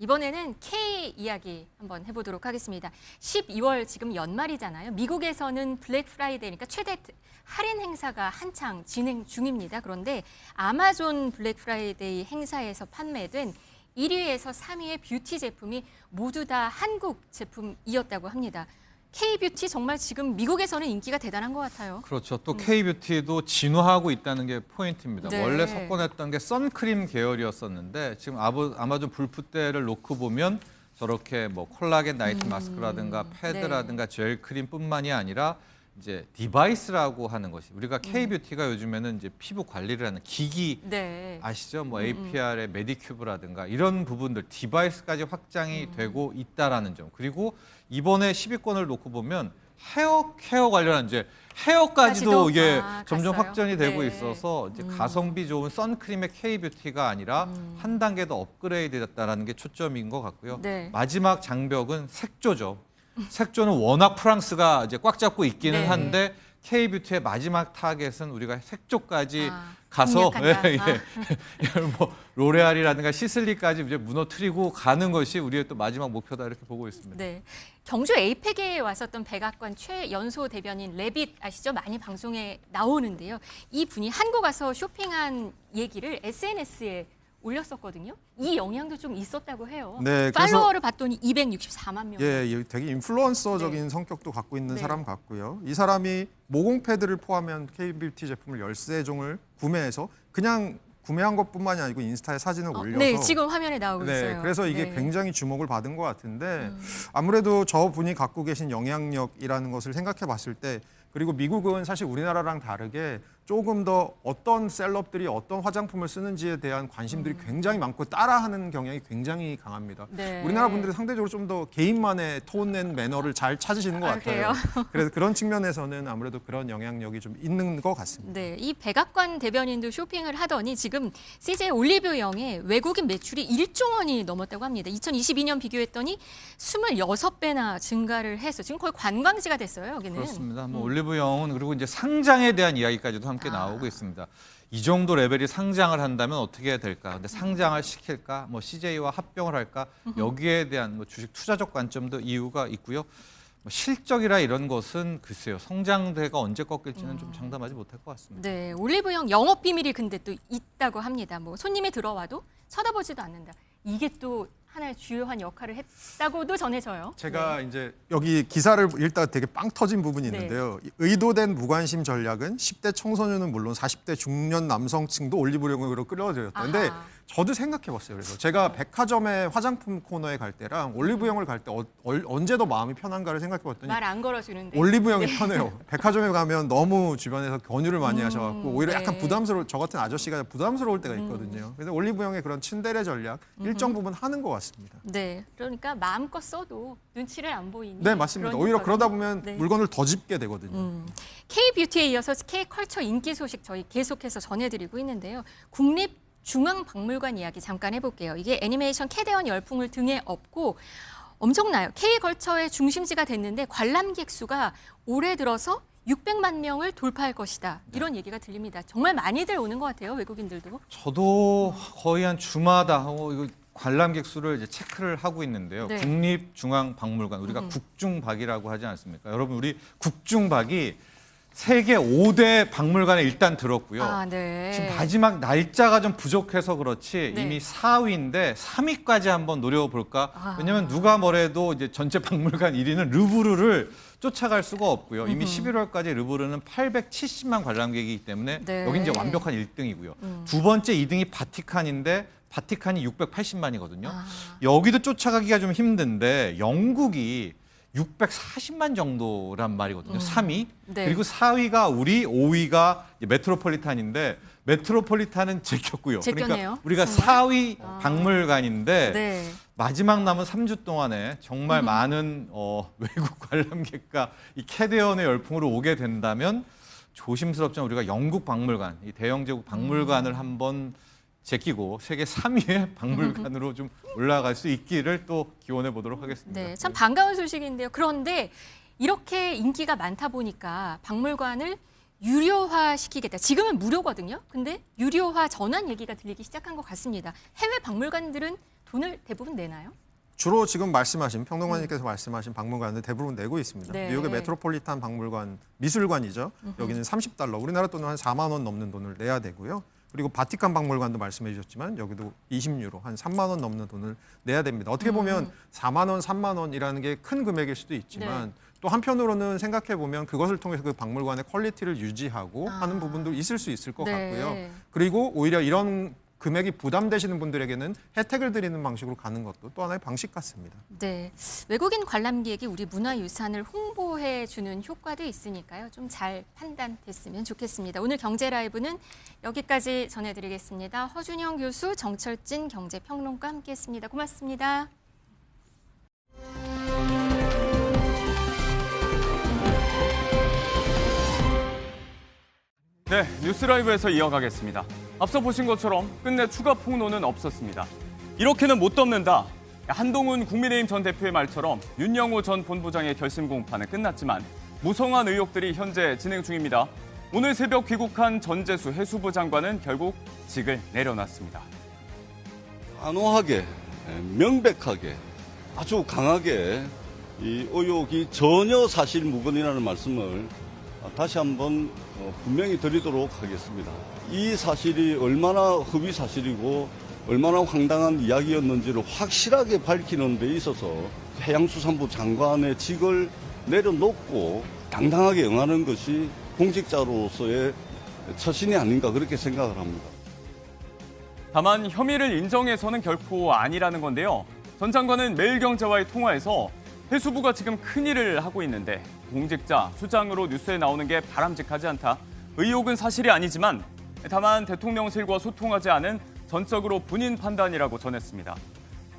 이번에는 K 이야기 한번 해보도록 하겠습니다. 12월 지금 연말이잖아요. 미국에서는 블랙 프라이데이니까 최대 할인 행사가 한창 진행 중입니다. 그런데 아마존 블랙 프라이데이 행사에서 판매된 1위에서 3위의 뷰티 제품이 모두 다 한국 제품이었다고 합니다. K-뷰티 정말 지금 미국에서는 인기가 대단한 것 같아요. 그렇죠. 또 K-뷰티도 진화하고 있다는 게 포인트입니다. 네. 원래 석권했던 게 선크림 계열이었었는데 지금 아마존 불프대를 놓고 보면 저렇게 뭐 콜라겐 나이트 마스크라든가 패드라든가 젤크림뿐만이 아니라 이제 디바이스라고 하는 것이 우리가 K-뷰티가 요즘에는 이제 피부 관리를 하는 기기 네. 아시죠? 뭐 APR의 메디큐브라든가 이런 부분들 디바이스까지 확장이 되고 있다라는 점. 그리고 이번에 10위권을 놓고 보면 헤어 케어 관련한 이제 헤어까지도 까지도? 이게 아, 점점 갔어요? 확전이 되고 네. 있어서 이제 가성비 좋은 선크림의 K-뷰티가 아니라 한 단계 더 업그레이드 됐다라는 게 초점인 것 같고요. 네. 마지막 장벽은 색조죠. 색조는 워낙 프랑스가 이제 꽉 잡고 있기는 네. 한데 K-뷰티의 마지막 타겟은 우리가 색조까지 아, 가서 공략한다. 뭐 로레알이라든가 시슬리까지 이제 무너뜨리고 가는 것이 우리의 또 마지막 목표다 이렇게 보고 있습니다. 네. 경주 에이펙에 왔었던 백악관 최연소 대변인 레빗 아시죠? 많이 방송에 나오는데요. 이 분이 한국 와서 쇼핑한 얘기를 SNS에 올렸었거든요. 이 영향도 좀 있었다고 해요. 네, 그래서- 팔로워를 봤더니 264만 명. 예, 되게 인플루언서적인 네. 성격도 갖고 있는 네. 사람 같고요. 이 사람이 모공 패드를 포함한 K-뷰티 제품을 13종을 구매해서 그냥 구매한 것뿐만이 아니고 인스타에 사진을 올려서 네, 지금 화면에 나오고 네, 있어요. 그래서 이게 네. 굉장히 주목을 받은 것 같은데 아무래도 저분이 갖고 계신 영향력이라는 것을 생각해 봤을 때 그리고 미국은 사실 우리나라랑 다르게 조금 더 어떤 셀럽들이 어떤 화장품을 쓰는지에 대한 관심들이 굉장히 많고 따라하는 경향이 굉장히 강합니다. 네. 우리나라 분들이 상대적으로 좀 더 개인만의 톤앤 매너를 잘 찾으시는 것 아, 같아요. 그래요? 그래서 그런 측면에서는 아무래도 그런 영향력이 좀 있는 것 같습니다. 네, 이 백악관 대변인도 쇼핑을 하더니 지금 CJ 올리브영의 외국인 매출이 1조 원이 넘었다고 합니다. 2022년 비교했더니 26배나 증가를 해서 지금 거의 관광지가 됐어요, 여기는. 그렇습니다. 뭐 올리브영은 그리고 이제 상장에 대한 이야기까지도 함께 나오고 있습니다. 이 정도 레벨이 상장을 한다면 어떻게 될까? 근데 상장을 시킬까? 뭐 CJ와 합병을 할까? 여기에 대한 뭐 주식 투자적 관점도 이유가 있고요. 뭐 실적이라 이런 것은 글쎄요. 성장대가 언제 꺾일지는 좀 장담하지 못할 것 같습니다. 네, 올리브영 영업 비밀이 근데 또 있다고 합니다. 뭐 손님이 들어와도 쳐다보지도 않는다. 이게 또 하나의 주요한 역할을 했다고도 전해져요. 제가 이제 여기 기사를 읽다가 되게 빵 터진 부분이 네. 있는데요. 의도된 무관심 전략은 10대 청소년은 물론 40대 중년 남성층도 올리브영으로 끌어들였다. 근데 아하. 저도 생각해봤어요. 그래서 제가 백화점의 화장품 코너에 갈 때랑 올리브영을 갈 때 언제 더 마음이 편한가를 생각해봤더니 말 안 걸어주는데. 올리브영이 편해요. 백화점에 가면 너무 주변에서 권유를 많이 하셔갖고 오히려 약간 네. 부담스러울 저 같은 아저씨가 부담스러울 때가 있거든요. 그래서 올리브영의 그런 친데레 전략 일정 부분 하는 것 같습니다. 네, 그러니까 마음껏 써도 눈치를 안 보이니. 네, 맞습니다. 그런 오히려 효과가. 그러다 보면 네. 물건을 더 집게 되거든요. K-뷰티에 이어서 K-컬처 인기 소식 저희 계속해서 전해드리고 있는데요. 국립중앙박물관 이야기 잠깐 해볼게요. 이게 애니메이션 캐대원 열풍을 등에 업고 엄청나요. K-컬처의 중심지가 됐는데 관람객 수가 올해 들어서 600만 명을 돌파할 것이다. 이런 얘기가 들립니다. 정말 많이들 오는 것 같아요. 외국인들도. 저도 거의 한 주마다 이거 관람객 수를 이제 체크를 하고 있는데요. 네. 국립중앙박물관 우리가 국중박이라고 하지 않습니까? 여러분 우리 국중박이 세계 5대 박물관에 일단 들었고요. 아, 네. 지금 마지막 날짜가 좀 부족해서 그렇지 네. 이미 4위인데 3위까지 한번 노려볼까? 아. 왜냐하면 누가 뭐래도 이제 전체 박물관 1위는 르브르를 쫓아갈 수가 없고요. 이미 11월까지 르브르는 870만 관람객이기 때문에 네. 여기 이제 완벽한 1등이고요. 두 번째 2등이 바티칸인데 바티칸이 680만이거든요. 아. 여기도 쫓아가기가 좀 힘든데 영국이 640만 정도란 말이거든요. 3위. 네. 그리고 4위가 우리, 5위가 메트로폴리탄인데 메트로폴리탄은 제꼈고요. 제꼈네요. 그러니까 우리가 정말? 4위 박물관인데 네. 마지막 남은 3주 동안에 정말 많은 외국 관람객과 이 캐대언의 열풍으로 오게 된다면 조심스럽지만 우리가 영국 박물관, 이 대영 제국 박물관을 한번 제끼고 세계 3위의 박물관으로 좀 올라갈 수 있기를 또 기원해 보도록 하겠습니다. 네, 참 반가운 소식인데요. 그런데 이렇게 인기가 많다 보니까 박물관을 유료화시키겠다. 지금은 무료거든요. 근데 유료화 전환 얘기가 들리기 시작한 것 같습니다. 해외 박물관들은 돈을 대부분 내나요? 주로 지금 말씀하신 평론가님께서 말씀하신 박물관들 대부분 내고 있습니다. 네. 뉴욕의 메트로폴리탄 박물관 미술관이죠. 여기는 $30, 우리나라 돈으로 한 4만 원 넘는 돈을 내야 되고요. 그리고 바티칸 박물관도 말씀해 주셨지만 여기도 20유로, 한 3만 원 넘는 돈을 내야 됩니다. 어떻게 보면 4만 원, 3만 원이라는 게 큰 금액일 수도 있지만 네. 또 한편으로는 생각해 보면 그것을 통해서 그 박물관의 퀄리티를 유지하고 하는 부분도 있을 수 있을 것 네. 같고요. 그리고 오히려 이런 금액이 부담되시는 분들에게는 혜택을 드리는 방식으로 가는 것도 또 하나의 방식 같습니다. 네, 외국인 관람객이 우리 문화유산을 홍보해주는 효과도 있으니까요. 좀 잘 판단됐으면 좋겠습니다. 오늘 경제라이브는 여기까지 전해드리겠습니다. 허준영 교수, 정철진 경제평론가 함께했습니다. 고맙습니다. 네, 뉴스라이브에서 이어가겠습니다. 앞서 보신 것처럼 끝내 추가 폭로는 없었습니다. 이렇게는 못 덮는다. 한동훈 국민의힘 전 대표의 말처럼 윤영호 전 본부장의 결심 공판은 끝났지만 무성한 의혹들이 현재 진행 중입니다. 오늘 새벽 귀국한 전재수 해수부 장관은 결국 직을 내려놨습니다. 단호하게, 명백하게, 아주 강하게 이 의혹이 전혀 사실 무근이라는 말씀을 다시 한번 분명히 드리도록 하겠습니다. 이 사실이 얼마나 허위 사실이고 얼마나 황당한 이야기였는지를 확실하게 밝히는 데 있어서 해양수산부 장관의 직을 내려놓고 당당하게 응하는 것이 공직자로서의 처신이 아닌가 그렇게 생각을 합니다. 다만 혐의를 인정해서는 결코 아니라는 건데요. 전 장관은 매일경제와의 통화에서 해수부가 지금 큰일을 하고 있는데 공직자, 수장으로 뉴스에 나오는 게 바람직하지 않다. 의혹은 사실이 아니지만 다만 대통령실과 소통하지 않은 전적으로 본인 판단이라고 전했습니다.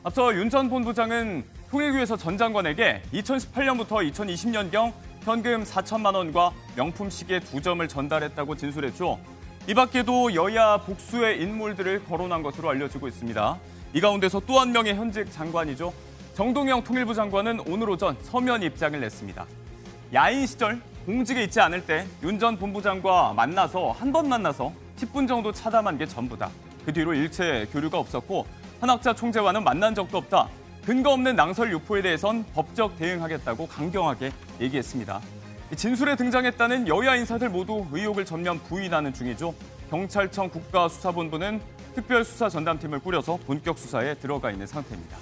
앞서 윤 전 본부장은 통일교에서 전 장관에게 2018년부터 2020년경 현금 4천만 원과 명품 시계 2점을 전달했다고 진술했죠. 이 밖에도 여야 복수의 인물들을 거론한 것으로 알려지고 있습니다. 이 가운데서 또 한 명의 현직 장관이죠. 정동영 통일부 장관은 오늘 오전 서면 입장을 냈습니다. 야인 시절 공직에 있지 않을 때 윤 전 본부장과 한 번 만나서 10분 정도 차담한 게 전부다. 그 뒤로 일체 교류가 없었고 한학자 총재와는 만난 적도 없다. 근거 없는 낭설 유포에 대해선 법적 대응하겠다고 강경하게 얘기했습니다. 진술에 등장했다는 여야 인사들 모두 의혹을 전면 부인하는 중이죠. 경찰청 국가수사본부는 특별수사전담팀을 꾸려서 본격 수사에 들어가 있는 상태입니다.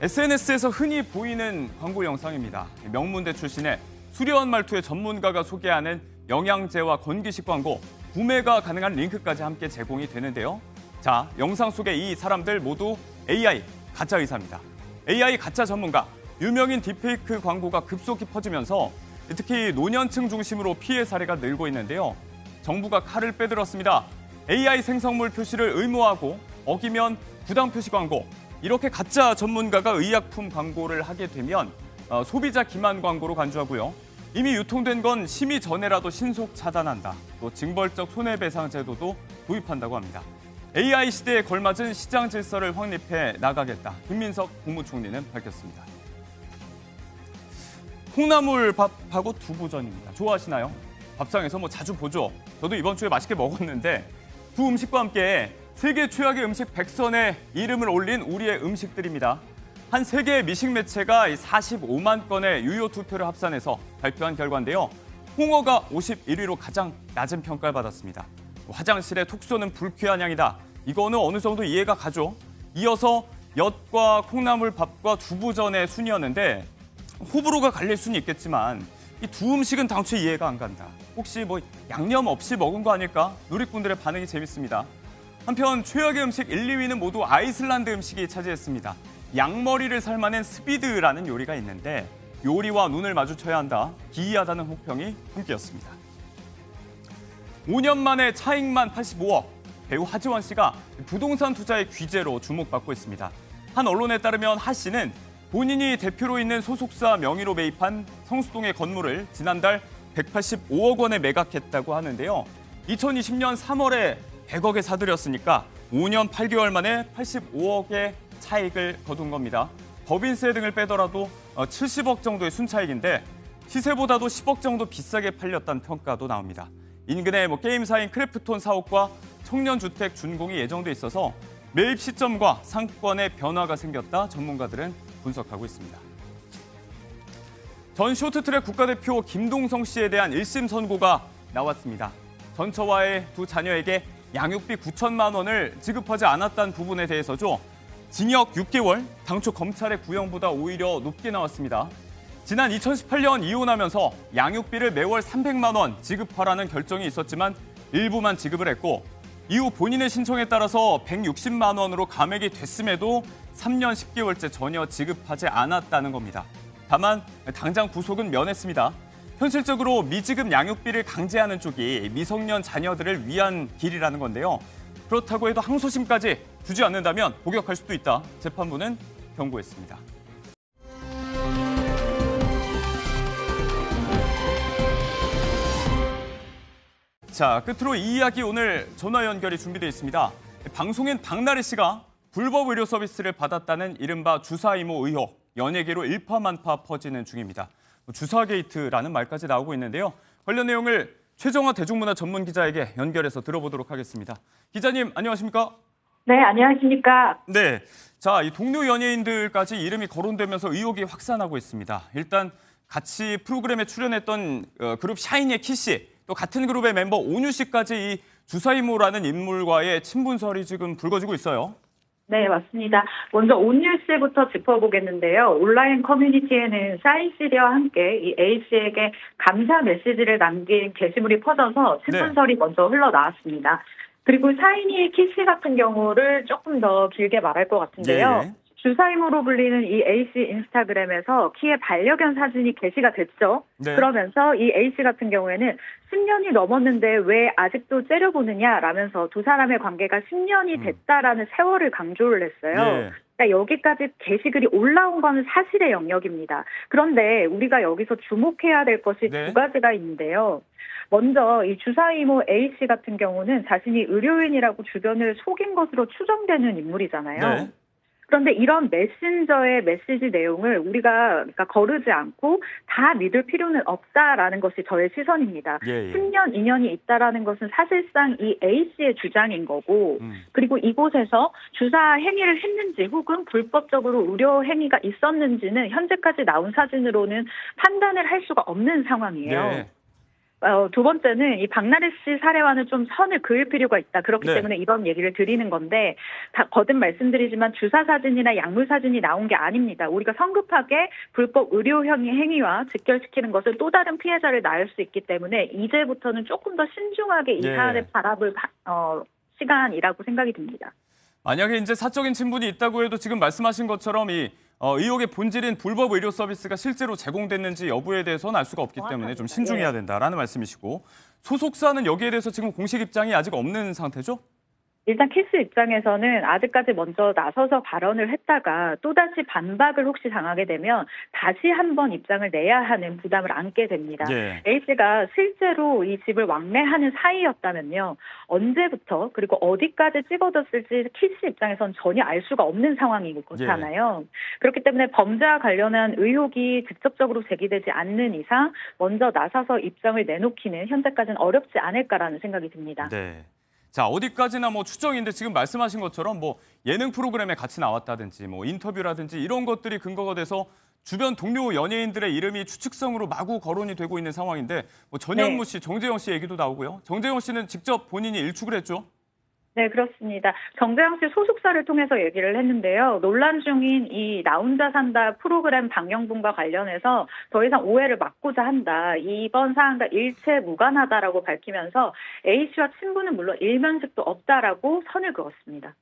SNS에서 흔히 보이는 광고 영상입니다. 명문대 출신의 수려한 말투의 전문가가 소개하는 영양제와 건기식 광고, 구매가 가능한 링크까지 함께 제공이 되는데요. 자, 영상 속의 이 사람들 모두 AI, 가짜 의사입니다. AI 가짜 전문가, 유명인 딥페이크 광고가 급속히 퍼지면서 특히 노년층 중심으로 피해 사례가 늘고 있는데요. 정부가 칼을 빼들었습니다. AI 생성물 표시를 의무화하고 어기면 부당 표시 광고, 이렇게 가짜 전문가가 의약품 광고를 하게 되면 소비자 기만 광고로 간주하고요. 이미 유통된 건 심의 전에라도 신속 차단한다. 또 징벌적 손해배상 제도도 도입한다고 합니다. AI 시대에 걸맞은 시장 질서를 확립해 나가겠다. 김민석 국무총리는 밝혔습니다. 콩나물 밥하고 두부전입니다. 좋아하시나요? 밥상에서 자주 보죠. 저도 이번 주에 맛있게 먹었는데 두 음식과 함께 세계 최악의 음식 100선에 이름을 올린 우리의 음식들입니다. 한 세계 미식 매체가 45만 건의 유효 투표를 합산해서 발표한 결과인데요. 홍어가 51위로 가장 낮은 평가를 받았습니다. 화장실에 톡 쏘는 불쾌한 향이다. 이거는 어느 정도 이해가 가죠. 이어서 엿과 콩나물밥과 두부전의 순위였는데 호불호가 갈릴 수는 있겠지만 이 두 음식은 당초 이해가 안 간다. 혹시 양념 없이 먹은 거 아닐까? 누리꾼들의 반응이 재밌습니다. 한편 최악의 음식 1, 2위는 모두 아이슬란드 음식이 차지했습니다. 양머리를 삶아낸 스비드라는 요리가 있는데 요리와 눈을 마주쳐야 한다. 기이하다는 혹평이 함께였습니다. 5년 만에 차익만 85억. 배우 하지원 씨가 부동산 투자의 귀재로 주목받고 있습니다. 한 언론에 따르면 하 씨는 본인이 대표로 있는 소속사 명의로 매입한 성수동의 건물을 지난달 185억 원에 매각했다고 하는데요. 2020년 3월에 100억에 사들였으니까 5년 8개월 만에 85억의 차익을 거둔 겁니다. 법인세 등을 빼더라도 70억 정도의 순차익인데 시세보다도 10억 정도 비싸게 팔렸다는 평가도 나옵니다. 인근에 게임사인 크래프톤 사옥과 청년주택 준공이 예정돼 있어서 매입 시점과 상권의 변화가 생겼다 전문가들은 분석하고 있습니다. 전 쇼트트랙 국가대표 김동성 씨에 대한 1심 선고가 나왔습니다. 전처와의 두 자녀에게 양육비 9천만 원을 지급하지 않았다는 부분에 대해서죠. 징역 6개월, 당초 검찰의 구형보다 오히려 높게 나왔습니다. 지난 2018년 이혼하면서 양육비를 매월 300만 원 지급하라는 결정이 있었지만 일부만 지급을 했고 이후 본인의 신청에 따라서 160만 원으로 감액이 됐음에도 3년 10개월째 전혀 지급하지 않았다는 겁니다. 다만 당장 구속은 면했습니다. 현실적으로 미지급 양육비를 강제하는 쪽이 미성년 자녀들을 위한 길이라는 건데요. 그렇다고 해도 항소심까지 주지 않는다면 복역할 수도 있다. 재판부는 경고했습니다. 자, 끝으로 이 이야기 오늘 전화 연결이 준비되어 있습니다. 방송인 박나래 씨가 불법 의료 서비스를 받았다는 이른바 주사 이모 의혹, 연예계로 일파만파 퍼지는 중입니다. 주사 게이트라는 말까지 나오고 있는데요. 관련 내용을 최정화 대중문화 전문 기자에게 연결해서 들어보도록 하겠습니다. 기자님, 안녕하십니까? 네, 안녕하십니까? 네, 자, 이 동료 연예인들까지 이름이 거론되면서 의혹이 확산하고 있습니다. 일단 같이 프로그램에 출연했던 그룹 샤이니의 키 씨, 또 같은 그룹의 멤버 온유 씨까지 이 주사 이모라는 인물과의 친분설이 지금 불거지고 있어요. 네, 맞습니다. 먼저 온유 씨부터 짚어보겠는데요. 온라인 커뮤니티에는 샤이 씨와 함께 이 A 씨에게 감사 메시지를 남긴 게시물이 퍼져서 친분설이 먼저 흘러나왔습니다. 그리고 샤이니의 키 씨 같은 경우를 조금 더 길게 말할 것 같은데요. 예. 주사임으로 불리는 이 A씨 인스타그램에서 키의 반려견 사진이 게시가 됐죠. 네. 그러면서 이 A씨 같은 경우에는 10년이 넘었는데 왜 아직도 째려보느냐라면서 두 사람의 관계가 10년이 됐다라는 세월을 강조를 했어요. 예. 그러니까 여기까지 게시글이 올라온 건 사실의 영역입니다. 그런데 우리가 여기서 주목해야 될 것이 네. 두 가지가 있는데요. 먼저 이 주사 이모 A씨 같은 경우는 자신이 의료인이라고 주변을 속인 것으로 추정되는 인물이잖아요. 네. 그런데 이런 메신저의 메시지 내용을 우리가 그러니까 거르지 않고 다 믿을 필요는 없다라는 것이 저의 시선입니다. 예. 10년, 2년이 있다라는 것은 사실상 이 A씨의 주장인 거고 그리고 이곳에서 주사 행위를 했는지 혹은 불법적으로 의료 행위가 있었는지는 현재까지 나온 사진으로는 판단을 할 수가 없는 상황이에요. 네. 두 번째는 이 박나래 씨 사례와는 좀 선을 그을 필요가 있다. 그렇기 네. 때문에 이런 얘기를 드리는 건데 다 거듭 말씀드리지만 주사 사진이나 약물 사진이 나온 게 아닙니다. 우리가 성급하게 불법 의료 행위와 직결시키는 것은 또 다른 피해자를 낳을 수 있기 때문에 이제부터는 조금 더 신중하게 이 네. 사안을 바라볼 시간이라고 생각이 듭니다. 만약에 이제 사적인 친분이 있다고 해도 지금 말씀하신 것처럼 이 의혹의 본질인 불법 의료 서비스가 실제로 제공됐는지 여부에 대해서는 알 수가 없기 때문에 좀 신중해야 된다라는 말씀이시고 소속사는 여기에 대해서 지금 공식 입장이 아직 없는 상태죠? 일단 키스 입장에서는 아직까지 먼저 나서서 발언을 했다가 또다시 반박을 혹시 당하게 되면 다시 한번 입장을 내야 하는 부담을 안게 됩니다. 예. A씨가 실제로 이 집을 왕래하는 사이였다면요. 언제부터 그리고 어디까지 찍어뒀을지 키스 입장에서는 전혀 알 수가 없는 상황이잖아요. 그렇기 때문에 범죄와 관련한 의혹이 직접적으로 제기되지 않는 이상 먼저 나서서 입장을 내놓기는 현재까지는 어렵지 않을까라는 생각이 듭니다. 네. 자, 어디까지나 뭐 추정인데 지금 말씀하신 것처럼 뭐 예능 프로그램에 같이 나왔다든지 뭐 인터뷰라든지 이런 것들이 근거가 돼서 주변 동료 연예인들의 이름이 추측성으로 마구 거론이 되고 있는 상황인데 뭐 전현무 씨, 정재영 씨 얘기도 나오고요. 정재영 씨는 직접 본인이 일축을 했죠. 네, 그렇습니다. 정재영 씨 소속사를 통해서 얘기를 했는데요. 논란 중인 이 나 혼자 산다 프로그램 방영분과 관련해서 더 이상 오해를 막고자 한다. 이번 사안과 일체 무관하다라고 밝히면서 A씨와 친분은 물론 일면식도 없다라고 선을 그었습니다.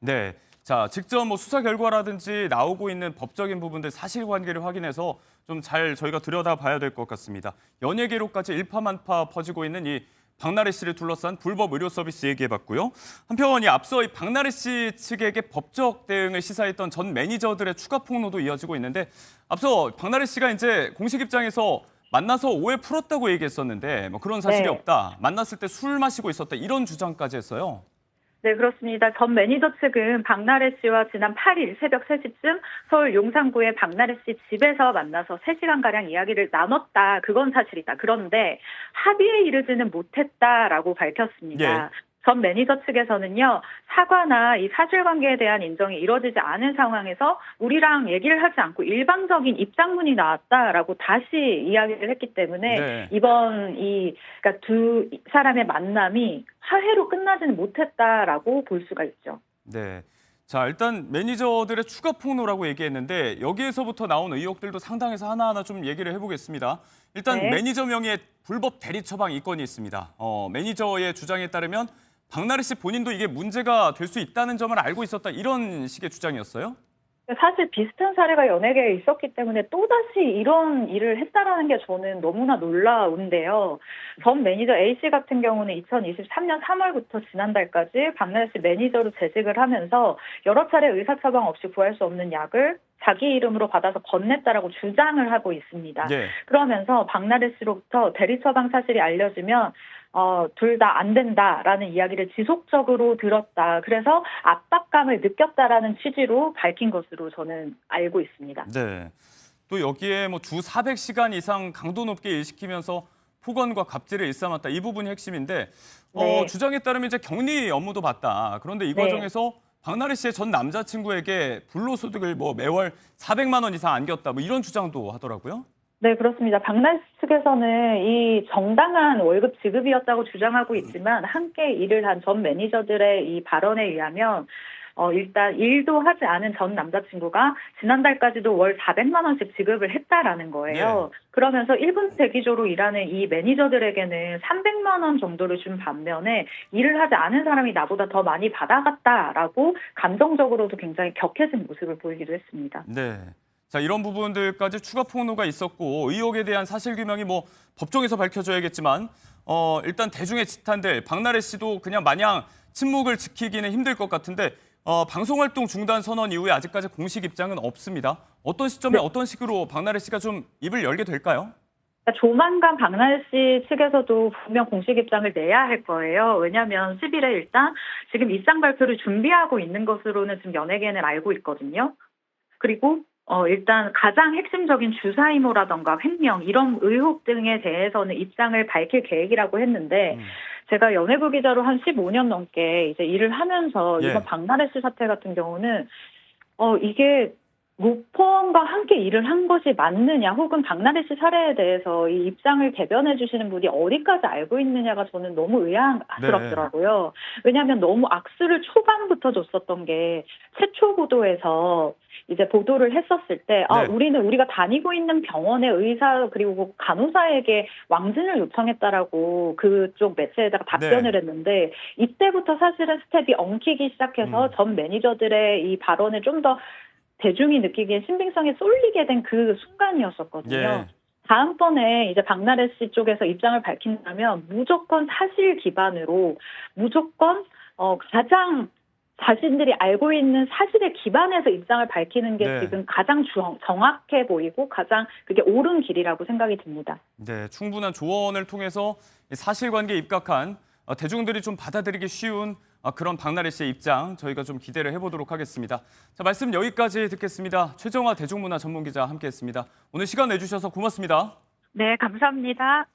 네. 자, 직접 뭐 수사 결과라든지 나오고 있는 법적인 부분들 사실관계를 확인해서 좀 잘 저희가 들여다봐야 될 것 같습니다. 연예계로까지 일파만파 퍼지고 있는 이 박나래 씨를 둘러싼 불법 의료 서비스 얘기해봤고요. 한편 이 앞서 이 박나래 씨 측에게 법적 대응을 시사했던 전 매니저들의 추가 폭로도 이어지고 있는데 앞서 박나래 씨가 이제 공식 입장에서 만나서 오해 풀었다고 얘기했었는데 뭐 그런 사실이 네. 없다. 만났을 때 술 마시고 있었다. 이런 주장까지 했어요. 네, 그렇습니다. 전 매니저 측은 박나래 씨와 지난 8일 새벽 3시쯤 서울 용산구의 박나래 씨 집에서 만나서 3시간가량 이야기를 나눴다. 그건 사실이다. 그런데 합의에 이르지는 못했다라고 밝혔습니다. 전 매니저 측에서는요, 사과나 이 사실관계에 대한 인정이 이루어지지 않은 상황에서 우리랑 얘기를 하지 않고 일방적인 입장문이 나왔다라고 다시 이야기를 했기 때문에 이번 그러니까 두 사람의 만남이 화해로 끝나지는 못했다라고 볼 수가 있죠. 네. 자, 일단 매니저들의 추가 폭로라고 얘기했는데 여기에서부터 나온 의혹들도 상당해서 하나하나 좀 얘기를 해보겠습니다. 일단 매니저 명의의 불법 대리 처방 이건이 있습니다. 매니저의 주장에 따르면 박나래 씨 본인도 이게 문제가 될 수 있다는 점을 알고 있었다 이런 식의 주장이었어요? 사실 비슷한 사례가 연예계에 있었기 때문에 또다시 이런 일을 했다라는 게 저는 너무나 놀라운데요. 전 매니저 A씨 같은 경우는 2023년 3월부터 지난달까지 박나래 씨 매니저로 재직을 하면서 여러 차례 의사처방 없이 구할 수 없는 약을 자기 이름으로 받아서 건넸다라고 주장을 하고 있습니다. 예. 그러면서 박나래 씨로부터 대리처방 사실이 알려지면 둘 다 안 된다라는 이야기를 지속적으로 들었다. 그래서 압박감을 느꼈다라는 취지로 밝힌 것으로 저는 알고 있습니다. 네. 또 여기에 뭐 주 400시간 이상 강도 높게 일시키면서 폭언과 갑질을 일삼았다. 이 부분이 핵심인데 네. 주장에 따르면 이제 격리 업무도 봤다. 그런데 이 네. 과정에서 박나래 씨의 전 남자친구에게 불로소득을 뭐 매월 400만 원 이상 안겼다. 뭐 이런 주장도 하더라고요. 네, 그렇습니다. 박나래 씨 측에서는 이 정당한 월급 지급이었다고 주장하고 있지만 함께 일을 한 전 매니저들의 이 발언에 의하면 일단 일도 하지 않은 전 남자친구가 지난달까지도 월 400만 원씩 지급을 했다라는 거예요. 네. 그러면서 1분 대기조로 일하는 이 매니저들에게는 300만 원 정도를 준 반면에 일을 하지 않은 사람이 나보다 더 많이 받아갔다라고 감정적으로도 굉장히 격해진 모습을 보이기도 했습니다. 네. 자, 이런 부분들까지 추가 폭로가 있었고 의혹에 대한 사실규명이 뭐 법정에서 밝혀져야겠지만 일단 대중의 지탄들 박나래 씨도 그냥 마냥 침묵을 지키기는 힘들 것 같은데 방송활동 중단 선언 이후에 아직까지 공식 입장은 없습니다. 어떤 시점에 어떤 식으로 박나래 씨가 좀 입을 열게 될까요? 조만간 박나래 씨 측에서도 분명 공식 입장을 내야 할 거예요. 왜냐하면 10일에 일단 지금 입장 발표를 준비하고 있는 것으로는 지금 연예계는 알고 있거든요. 그리고 일단 가장 핵심적인 주사이모라던가 횡령 이런 의혹 등에 대해서는 입장을 밝힐 계획이라고 했는데 제가 연예부 기자로 한 15년 넘게 이제 일을 하면서 이번 박나래 씨 사태 같은 경우는 이게 로펌과 함께 일을 한 것이 맞느냐 혹은 박나래 씨 사례에 대해서 이 입장을 대변해 주시는 분이 어디까지 알고 있느냐가 저는 너무 의아스럽더라고요. 왜냐하면 너무 악수를 초반부터 줬었던 게 최초 보도에서 이제 보도를 했었을 때 우리가 다니고 있는 병원의 의사 그리고 간호사에게 왕진을 요청했다라고 그쪽 매체에다가 답변을 했는데 이때부터 사실은 스텝이 엉키기 시작해서 전 매니저들의 이 발언을 좀 더 대중이 느끼기에 신빙성에 쏠리게 된 그 순간이었었거든요. 다음번에 이제 박나래 씨 쪽에서 입장을 밝힌다면 무조건 사실 기반으로 무조건 가장 자신들이 알고 있는 사실에 기반해서 입장을 밝히는 게 지금 가장 정확해 보이고 가장 그게 옳은 길이라고 생각이 듭니다. 네, 충분한 조언을 통해서 사실관계에 입각한 대중들이 좀 받아들이기 쉬운 그런 박나래 씨의 입장 저희가 좀 기대를 해보도록 하겠습니다. 자, 말씀 여기까지 듣겠습니다. 최정화 대중문화 전문기자 함께했습니다. 오늘 시간 내주셔서 고맙습니다. 네, 감사합니다.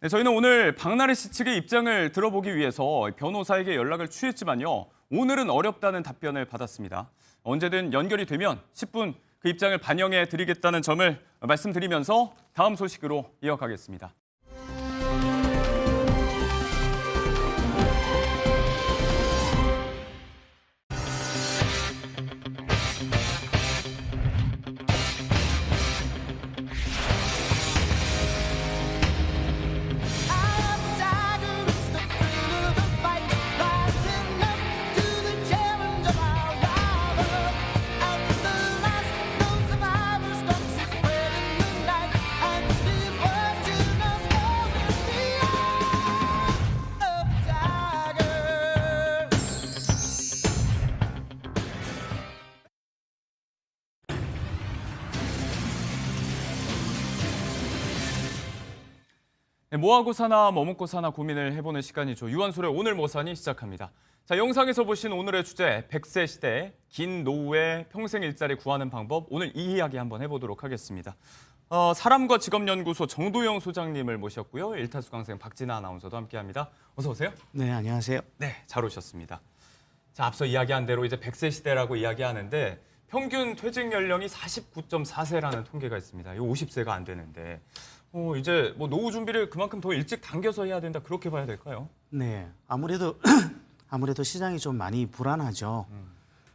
네, 저희는 오늘 박나래 씨 측의 입장을 들어보기 위해서 변호사에게 연락을 취했지만요. 오늘은 어렵다는 답변을 받았습니다. 언제든 연결이 되면 10분 그 입장을 반영해 드리겠다는 점을 말씀드리면서 다음 소식으로 이어가겠습니다. 뭐 하고 사나 뭐 먹고 사나 고민을 해보는 시간이죠. 유한솔의 오늘 뭐 사니 시작합니다. 자, 영상에서 보신 오늘의 주제 100세 시대 긴 노후에 평생 일자리 구하는 방법 오늘 이 이야기 한번 해보도록 하겠습니다. 사람과 직업연구소 정도영 소장님을 모셨고요. 일타수 강생 박진아 아나운서도 함께합니다. 어서 오세요. 네, 안녕하세요. 네, 잘 오셨습니다. 자, 앞서 이야기한 대로 이제 100세 시대라고 이야기하는데 평균 퇴직 연령이 49.4세라는 통계가 있습니다. 이거 50세가 안 되는데 이제 뭐 노후 준비를 그만큼 더 일찍 당겨서 해야 된다 그렇게 봐야 될까요? 네, 아무래도 시장이 좀 많이 불안하죠.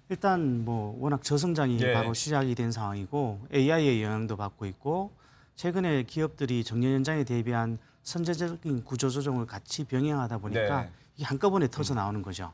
일단 뭐 워낙 저성장이 바로 시작이 된 상황이고 AI의 영향도 받고 있고 최근에 기업들이 정년 연장에 대비한 선제적인 구조조정을 같이 병행하다 보니까 네. 이게 한꺼번에 터져 나오는 거죠.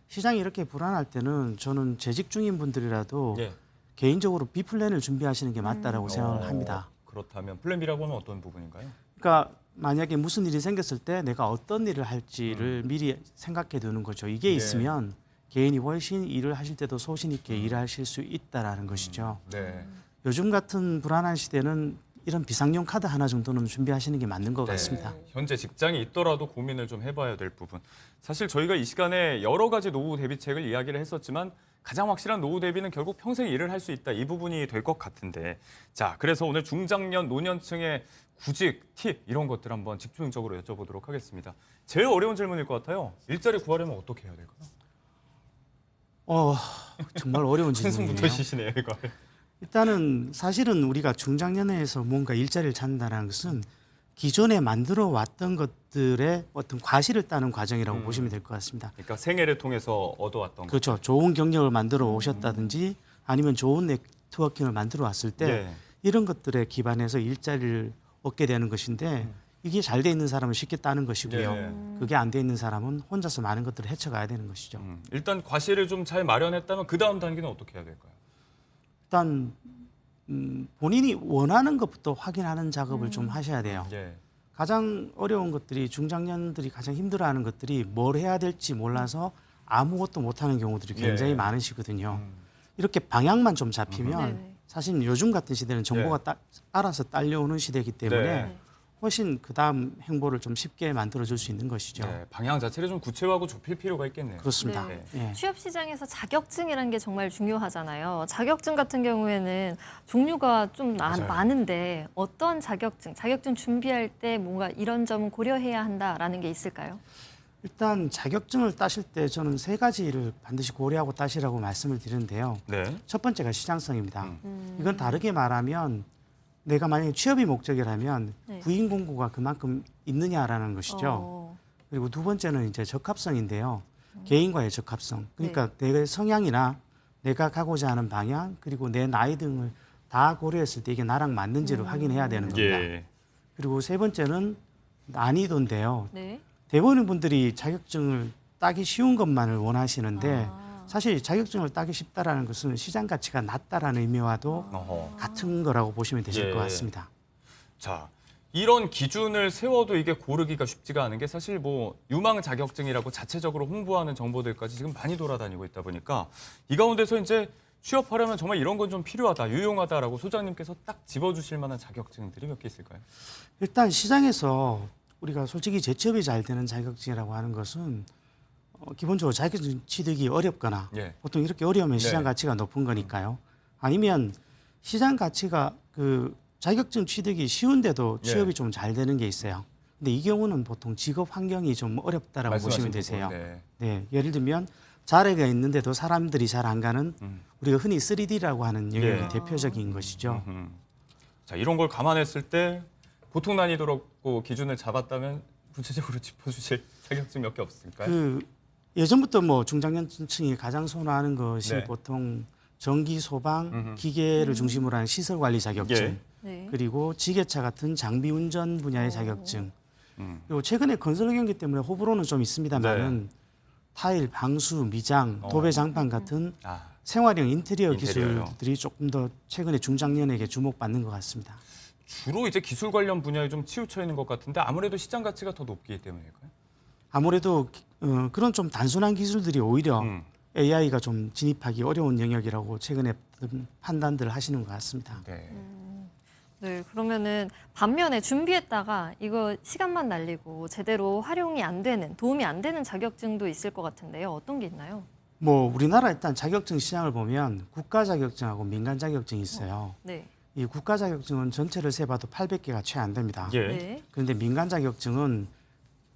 시장이 이렇게 불안할 때는 저는 재직 중인 분들이라도 예. 개인적으로 B 플랜을 준비하시는 게 맞다라고 생각을 합니다. 그렇다면 플랜 B라고 하면 어떤 부분인가요? 그러니까 만약에 무슨 일이 생겼을 때 내가 어떤 일을 할지를 미리 생각해 두는 거죠. 이게 있으면 개인이 훨씬 일을 하실 때도 소신 있게 일하실 수 있다라는 것이죠. 네. 요즘 같은 불안한 시대는 이런 비상용 카드 하나 정도는 준비하시는 게 맞는 것 같습니다. 현재 직장이 있더라도 고민을 좀 해봐야 될 부분. 사실 저희가 이 시간에 여러 가지 노후 대비책을 이야기를 했었지만 가장 확실한 노후 대비는 결국 평생 일을 할 수 있다. 이 부분이 될 것 같은데. 자, 그래서 오늘 중장년, 노년층의 구직, 팁 이런 것들 한번 집중적으로 여쭤보도록 하겠습니다. 제일 어려운 질문일 것 같아요. 일자리 구하려면 어떻게 해야 될까요? 정말 어려운 질문이네요. 한숨부터 쉬시네요, 이거. 일단은 사실은 우리가 중장년에서 뭔가 일자리를 찾는다는 것은 기존에 만들어 왔던 것들의 어떤 과실을 따는 과정이라고 보시면 될 것 같습니다. 그러니까 생애를 통해서 얻어왔던 그렇죠. 좋은 경력을 만들어 오셨다든지 아니면 좋은 네트워킹을 만들어 왔을 때 예. 이런 것들에 기반해서 일자리를 얻게 되는 것인데 이게 잘 돼 있는 사람은 쉽게 따는 것이고요. 예. 그게 안 돼 있는 사람은 혼자서 많은 것들을 헤쳐가야 되는 것이죠. 일단 과실을 좀 잘 마련했다면 그 다음 단계는 어떻게 해야 될까요? 일단 본인이 원하는 것부터 확인하는 작업을 좀 하셔야 돼요. 예. 가장 어려운 것들이 중장년들이 가장 힘들어하는 것들이 뭘 해야 될지 몰라서 아무것도 못하는 경우들이 굉장히 예. 많으시거든요. 이렇게 방향만 좀 잡히면 네네. 사실 요즘 같은 시대는 정보가 알아서 딸려오는 시대이기 때문에 네. 훨씬 그 다음 행보를 좀 쉽게 만들어줄 수 있는 것이죠. 네, 방향 자체를 좀 구체화하고 좁힐 필요가 있겠네요. 그렇습니다. 네. 예. 취업 시장에서 자격증이라는 게 정말 중요하잖아요. 자격증 같은 경우에는 종류가 좀 맞아요. 많은데 어떤 자격증 준비할 때 뭔가 이런 점은 고려해야 한다라는 게 있을까요? 일단 자격증을 따실 때 저는 세 가지를 반드시 고려하고 따시라고 말씀을 드리는데요. 네. 첫 번째가 시장성입니다. 이건 다르게 말하면 내가 만약에 취업이 목적이라면 네. 구인 공고가 그만큼 있느냐라는 것이죠. 어. 그리고 두 번째는 이제 적합성인데요. 개인과의 적합성. 그러니까 내 성향이나 내가 가고자 하는 방향 그리고 내 나이 등을 다 고려했을 때 이게 나랑 맞는지를 확인해야 되는 겁니다. 예. 그리고 세 번째는 난이도인데요. 네. 대부분의 분들이 자격증을 따기 쉬운 것만을 원하시는데 사실 자격증을 따기 쉽다라는 것은 시장 가치가 낮다라는 의미와도 어허. 같은 거라고 보시면 되실 예. 것 같습니다. 자, 이런 기준을 세워도 이게 고르기가 쉽지가 않은 게 사실 뭐 유망 자격증이라고 자체적으로 홍보하는 정보들까지 지금 많이 돌아다니고 있다 보니까 이 가운데서 이제 취업하려면 정말 이런 건 좀 필요하다, 유용하다라고 소장님께서 딱 집어주실 만한 자격증들이 몇 개 있을까요? 일단 시장에서 우리가 솔직히 재취업이 잘 되는 자격증이라고 하는 것은 기본적으로 자격증 취득이 어렵거나 예. 보통 이렇게 어려우면 시장 네. 가치가 높은 거니까요. 아니면 시장 가치가 그 자격증 취득이 쉬운데도 예. 취업이 좀 잘 되는 게 있어요. 근데 이 경우는 보통 직업 환경이 좀 어렵다라고 말씀하신 보시면 되세요. 부분, 네. 네, 예를 들면 자리가 있는데도 사람들이 잘 안 가는 우리가 흔히 3D라고 하는 영역이 예. 대표적인 것이죠. 자, 이런 걸 감안했을 때 보통 난이도로 기준을 잡았다면 구체적으로 짚어주실 자격증 몇 개 없을까요? 그 예전부터 뭐 중장년층이 가장 선호하는 것이 네. 보통 전기, 소방, 기계를 중심으로 하는 시설 관리 자격증, 예. 네. 그리고 지게차 같은 장비 운전 분야의 자격증. 그리고 최근에 건설 경기 때문에 호불호는 좀 있습니다만은 타일, 방수, 미장, 도배 장판 같은 아, 생활형 인테리어 인테리어요. 기술들이 조금 더 최근에 중장년에게 주목받는 것 같습니다. 주로 이제 기술 관련 분야에 좀 치우쳐 있는 것 같은데 아무래도 시장 가치가 더 높기 때문일까요? 아무래도 그런 좀 단순한 기술들이 오히려 AI가 좀 진입하기 어려운 영역이라고 최근에 판단들을 하시는 것 같습니다. 네. 네, 그러면은 반면에 준비했다가 이거 시간만 날리고 제대로 활용이 안 되는, 도움이 안 되는 자격증도 있을 것 같은데요. 어떤 게 있나요? 뭐 우리나라 일단 자격증 시장을 보면 국가 자격증하고 민간 자격증이 있어요. 네. 이 국가 자격증은 전체를 세봐도 800개가 채 안 됩니다. 예. 네. 그런데 민간 자격증은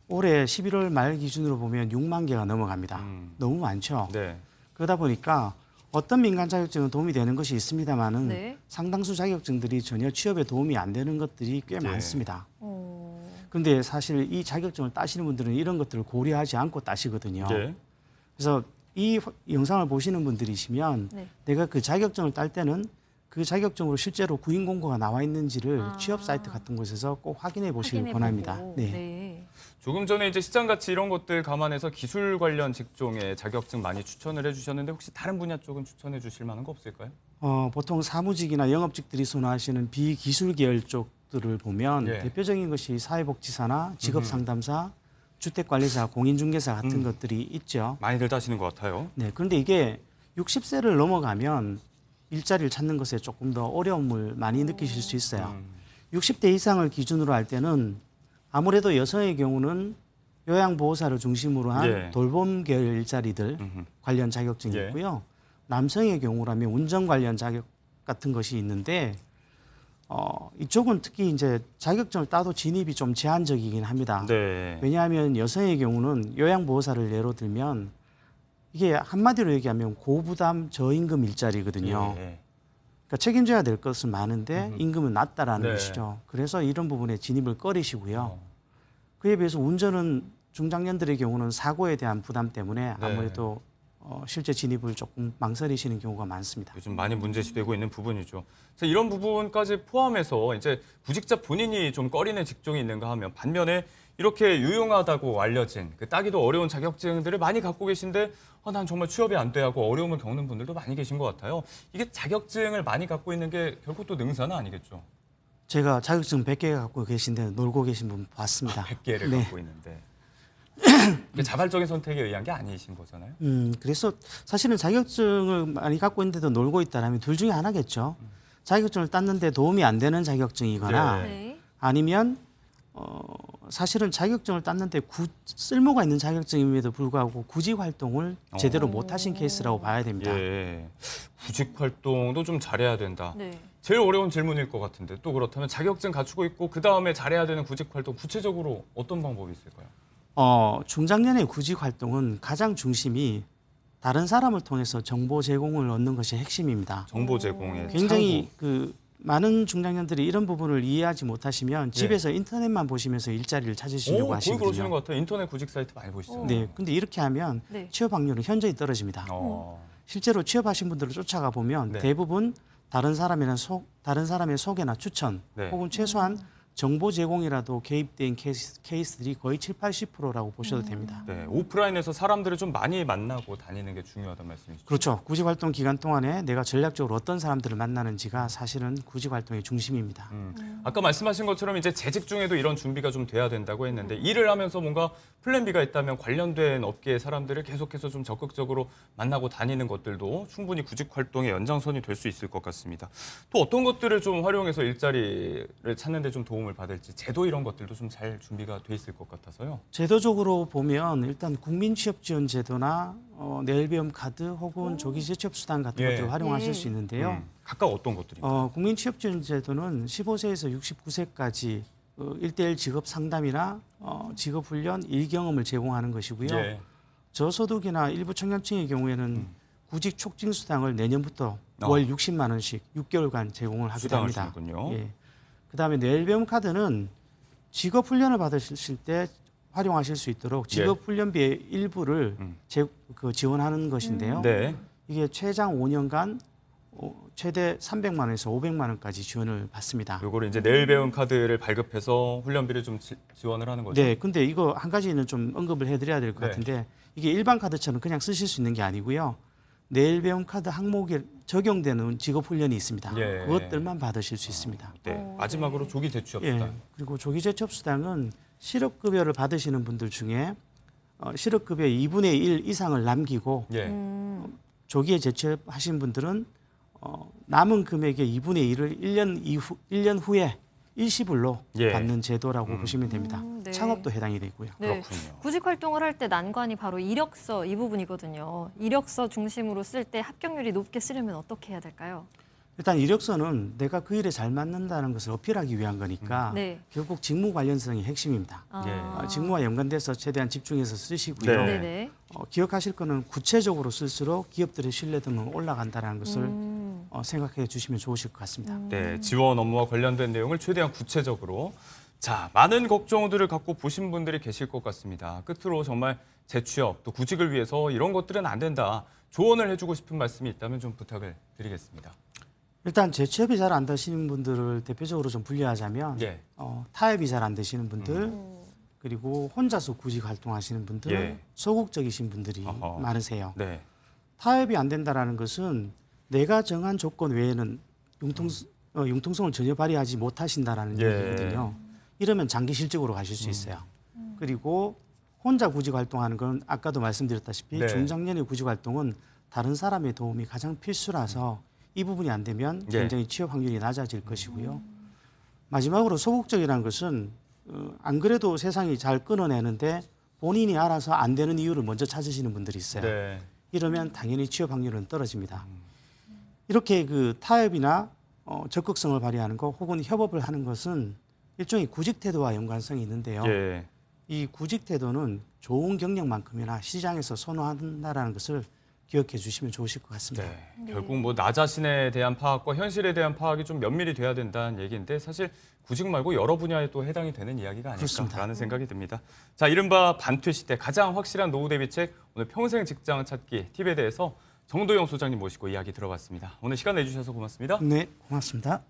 올해 11월 말 기준으로 보면 6만 개가 넘어갑니다. 너무 많죠. 네. 그러다 보니까 어떤 민간 자격증은 도움이 되는 것이 있습니다만은 네. 상당수 자격증들이 전혀 취업에 도움이 안 되는 것들이 꽤 네. 많습니다. 어. 그런데 사실 이 자격증을 따시는 분들은 이런 것들을 고려하지 않고 따시거든요. 네. 그래서 이 영상을 보시는 분들이시면 네. 내가 그 자격증을 딸 때는 그 자격증으로 실제로 구인 공고가 나와 있는지를 취업 사이트 같은 곳에서 꼭 확인해 보시길 권합니다. 네. 조금 전에 이제 시장 가치 이런 것들 감안해서 기술 관련 직종의 자격증 많이 추천을 해주셨는데 혹시 다른 분야 쪽은 추천해 주실 만한 거 없을까요? 보통 사무직이나 영업직들이 선호하시는 비기술 계열 쪽들을 보면 대표적인 것이 사회복지사나 직업상담사, 주택관리사, 공인중개사 같은 것들이 있죠. 많이들 하시는 것 같아요. 네, 그런데 이게 60세를 넘어가면 일자리를 찾는 것에 조금 더 어려움을 많이 느끼실 수 있어요. 60대 이상을 기준으로 할 때는 아무래도 여성의 경우는 요양보호사를 중심으로 한 돌봄 계열 일자리들 관련 자격증이 있고요. 남성의 경우라면 운전 관련 자격 같은 것이 있는데 이쪽은 특히 이제 자격증을 따도 진입이 좀 제한적이긴 합니다. 왜냐하면 여성의 경우는 요양보호사를 예로 들면 이게 한마디로 얘기하면 고부담 저임금 일자리거든요. 그러니까 책임져야 될 것은 많은데 임금은 낮다라는 것이죠. 그래서 이런 부분에 진입을 꺼리시고요. 그에 비해서 운전은 중장년들의 경우는 사고에 대한 부담 때문에 아무래도 실제 진입을 조금 망설이시는 경우가 많습니다. 요즘 많이 문제시되고 있는 부분이죠. 이런 부분까지 포함해서 이제 구직자 본인이 좀 꺼리는 직종이 있는가 하면 반면에 이렇게 유용하다고 알려진 그 따기도 어려운 자격증들을 많이 갖고 계신데 난 정말 취업이 안 돼 하고 어려움을 겪는 분들도 많이 계신 것 같아요. 이게 자격증을 많이 갖고 있는 게 결국 또 능사는 아니겠죠? 제가 자격증 100개 갖고 계신데 놀고 계신 분 봤습니다. 100개를 갖고 있는데. 이게 자발적인 선택에 의한 게 아니신 거잖아요. 그래서 사실은 자격증을 많이 갖고 있는데도 놀고 있다면 둘 중에 하나겠죠. 자격증을 땄는데 도움이 안 되는 자격증이거나 아니면 사실은 자격증을 땄는데 쓸모가 있는 자격증임에도 불구하고 구직 활동을 제대로 못 하신 케이스라고 봐야 됩니다. 구직 활동도 좀 잘해야 된다. 제일 어려운 질문일 것 같은데 또 그렇다면 자격증 갖추고 있고 그다음에 잘해야 되는 구직 활동 구체적으로 어떤 방법이 있을까요? 중장년의 구직 활동은 가장 중심이 다른 사람을 통해서 정보 제공을 얻는 것이 핵심입니다. 정보 제공에 굉장히 많은 중장년들이 이런 부분을 이해하지 못하시면 집에서 인터넷만 보시면서 일자리를 찾으시려고 하시거든요. 거의 그러시는 것 같아요. 인터넷 구직 사이트 많이 보시죠. 네, 근데 이렇게 하면 취업 확률은 현저히 떨어집니다. 실제로 취업하신 분들을 쫓아가 보면 대부분 다른 사람의 소개나 추천 혹은 최소한 정보 제공이라도 개입된 케이스들이 거의 70-80%라고 보셔도 됩니다. 오프라인에서 사람들을 좀 많이 만나고 다니는 게 중요하다는 말씀이시죠? 그렇죠. 구직 활동 기간 동안에 내가 전략적으로 어떤 사람들을 만나는지가 사실은 구직 활동의 중심입니다. 아까 말씀하신 것처럼 이제 재직 중에도 이런 준비가 좀 돼야 된다고 했는데 일을 하면서 뭔가 플랜 B가 있다면 관련된 업계의 사람들을 계속해서 좀 적극적으로 만나고 다니는 것들도 충분히 구직 활동의 연장선이 될 수 있을 것 같습니다. 또 어떤 것들을 좀 활용해서 일자리를 찾는 데 좀 도움을 받을지 제도 이런 것들도 좀 잘 준비가 돼 있을 것 같아서요. 제도적으로 보면 일단 국민취업지원제도나 내일배움 카드 혹은 조기재취업수당 같은 것들을 활용하실 수 있는데요. 각각 어떤 것들인가요? 국민취업지원제도는 15세에서 69세까지 1대1 직업 상담이나 직업훈련, 일경험을 제공하는 것이고요. 저소득이나 일부 청년층의 경우에는 구직 촉진수당을 내년부터 월 60만 원씩 6개월간 제공을 하기도 합니다. 그다음에 내일배움 카드는 직업훈련을 받으실 때 활용하실 수 있도록 직업훈련비의 일부를 지원하는 것인데요. 이게 최장 5년간 최대 300만 원에서 500만 원까지 지원을 받습니다. 요거를 이제 내일배움 카드를 발급해서 훈련비를 좀 지원을 하는 거죠? 네, 근데 이거 한 가지는 좀 언급을 해드려야 될 것 같은데 이게 일반 카드처럼 그냥 쓰실 수 있는 게 아니고요. 내일배움 카드 항목에 적용되는 직업훈련이 있습니다. 그것들만 받으실 수 있습니다. 마지막으로 조기재취업수당. 그리고 조기재취업수당은 실업급여를 받으시는 분들 중에 실업급여 2분의 1 이상을 남기고 조기에 재취업하신 분들은 남은 금액의 2분의 1을 1년 후에 일시불로 받는 제도라고 보시면 됩니다. 창업도 해당이 되고요. 그렇군요. 구직 활동을 할 때 난관이 바로 이력서 이 부분이거든요. 이력서 중심으로 쓸 때 합격률이 높게 쓰려면 어떻게 해야 될까요? 일단 이력서는 내가 그 일에 잘 맞는다는 것을 어필하기 위한 거니까 결국 직무 관련성이 핵심입니다. 직무와 연관돼서 최대한 집중해서 쓰시고요. 기억하실 거는 구체적으로 쓸수록 기업들의 신뢰도는 올라간다는 것을 생각해 주시면 좋으실 것 같습니다. 지원 업무와 관련된 내용을 최대한 구체적으로. 자, 많은 걱정들을 갖고 보신 분들이 계실 것 같습니다. 끝으로 정말 재취업 또 구직을 위해서 이런 것들은 안 된다. 조언을 해주고 싶은 말씀이 있다면 좀 부탁을 드리겠습니다. 일단 재취업이 잘 안 되시는 분들을 대표적으로 좀 분류하자면 예. 타협이 잘 안 되시는 분들 그리고 혼자서 구직 활동하시는 분들 예. 소극적이신 분들이 어허. 많으세요. 네. 타협이 안 된다라는 것은 내가 정한 조건 외에는 융통성을 전혀 발휘하지 못하신다라는 예. 얘기거든요. 이러면 장기 실직으로 가실 수 있어요. 그리고 혼자 구직 활동하는 건 아까도 말씀드렸다시피 네. 중장년의 구직 활동은 다른 사람의 도움이 가장 필수라서 이 부분이 안 되면 예. 굉장히 취업 확률이 낮아질 것이고요. 마지막으로 소극적이라는 것은 안 그래도 세상이 잘 끊어내는데 본인이 알아서 안 되는 이유를 먼저 찾으시는 분들이 있어요. 네. 이러면 당연히 취업 확률은 떨어집니다. 이렇게 그 타협이나 적극성을 발휘하는 것 혹은 협업을 하는 것은 일종의 구직 태도와 연관성이 있는데요. 예. 이 구직 태도는 좋은 경력만큼이나 시장에서 선호한다라는 것을 기억해 주시면 좋으실 것 같습니다. 네. 결국 뭐 나 자신에 대한 파악과 현실에 대한 파악이 좀 면밀히 돼야 된다는 얘기인데 사실 구직 말고 여러 분야에 또 해당이 되는 이야기가 아닐까라는 생각이 듭니다. 자, 이른바 반퇴 시대 가장 확실한 노후 대비책 오늘 평생 직장 찾기 팁에 대해서 정도영 소장님 모시고 이야기 들어봤습니다. 오늘 시간 내주셔서 고맙습니다. 네, 고맙습니다.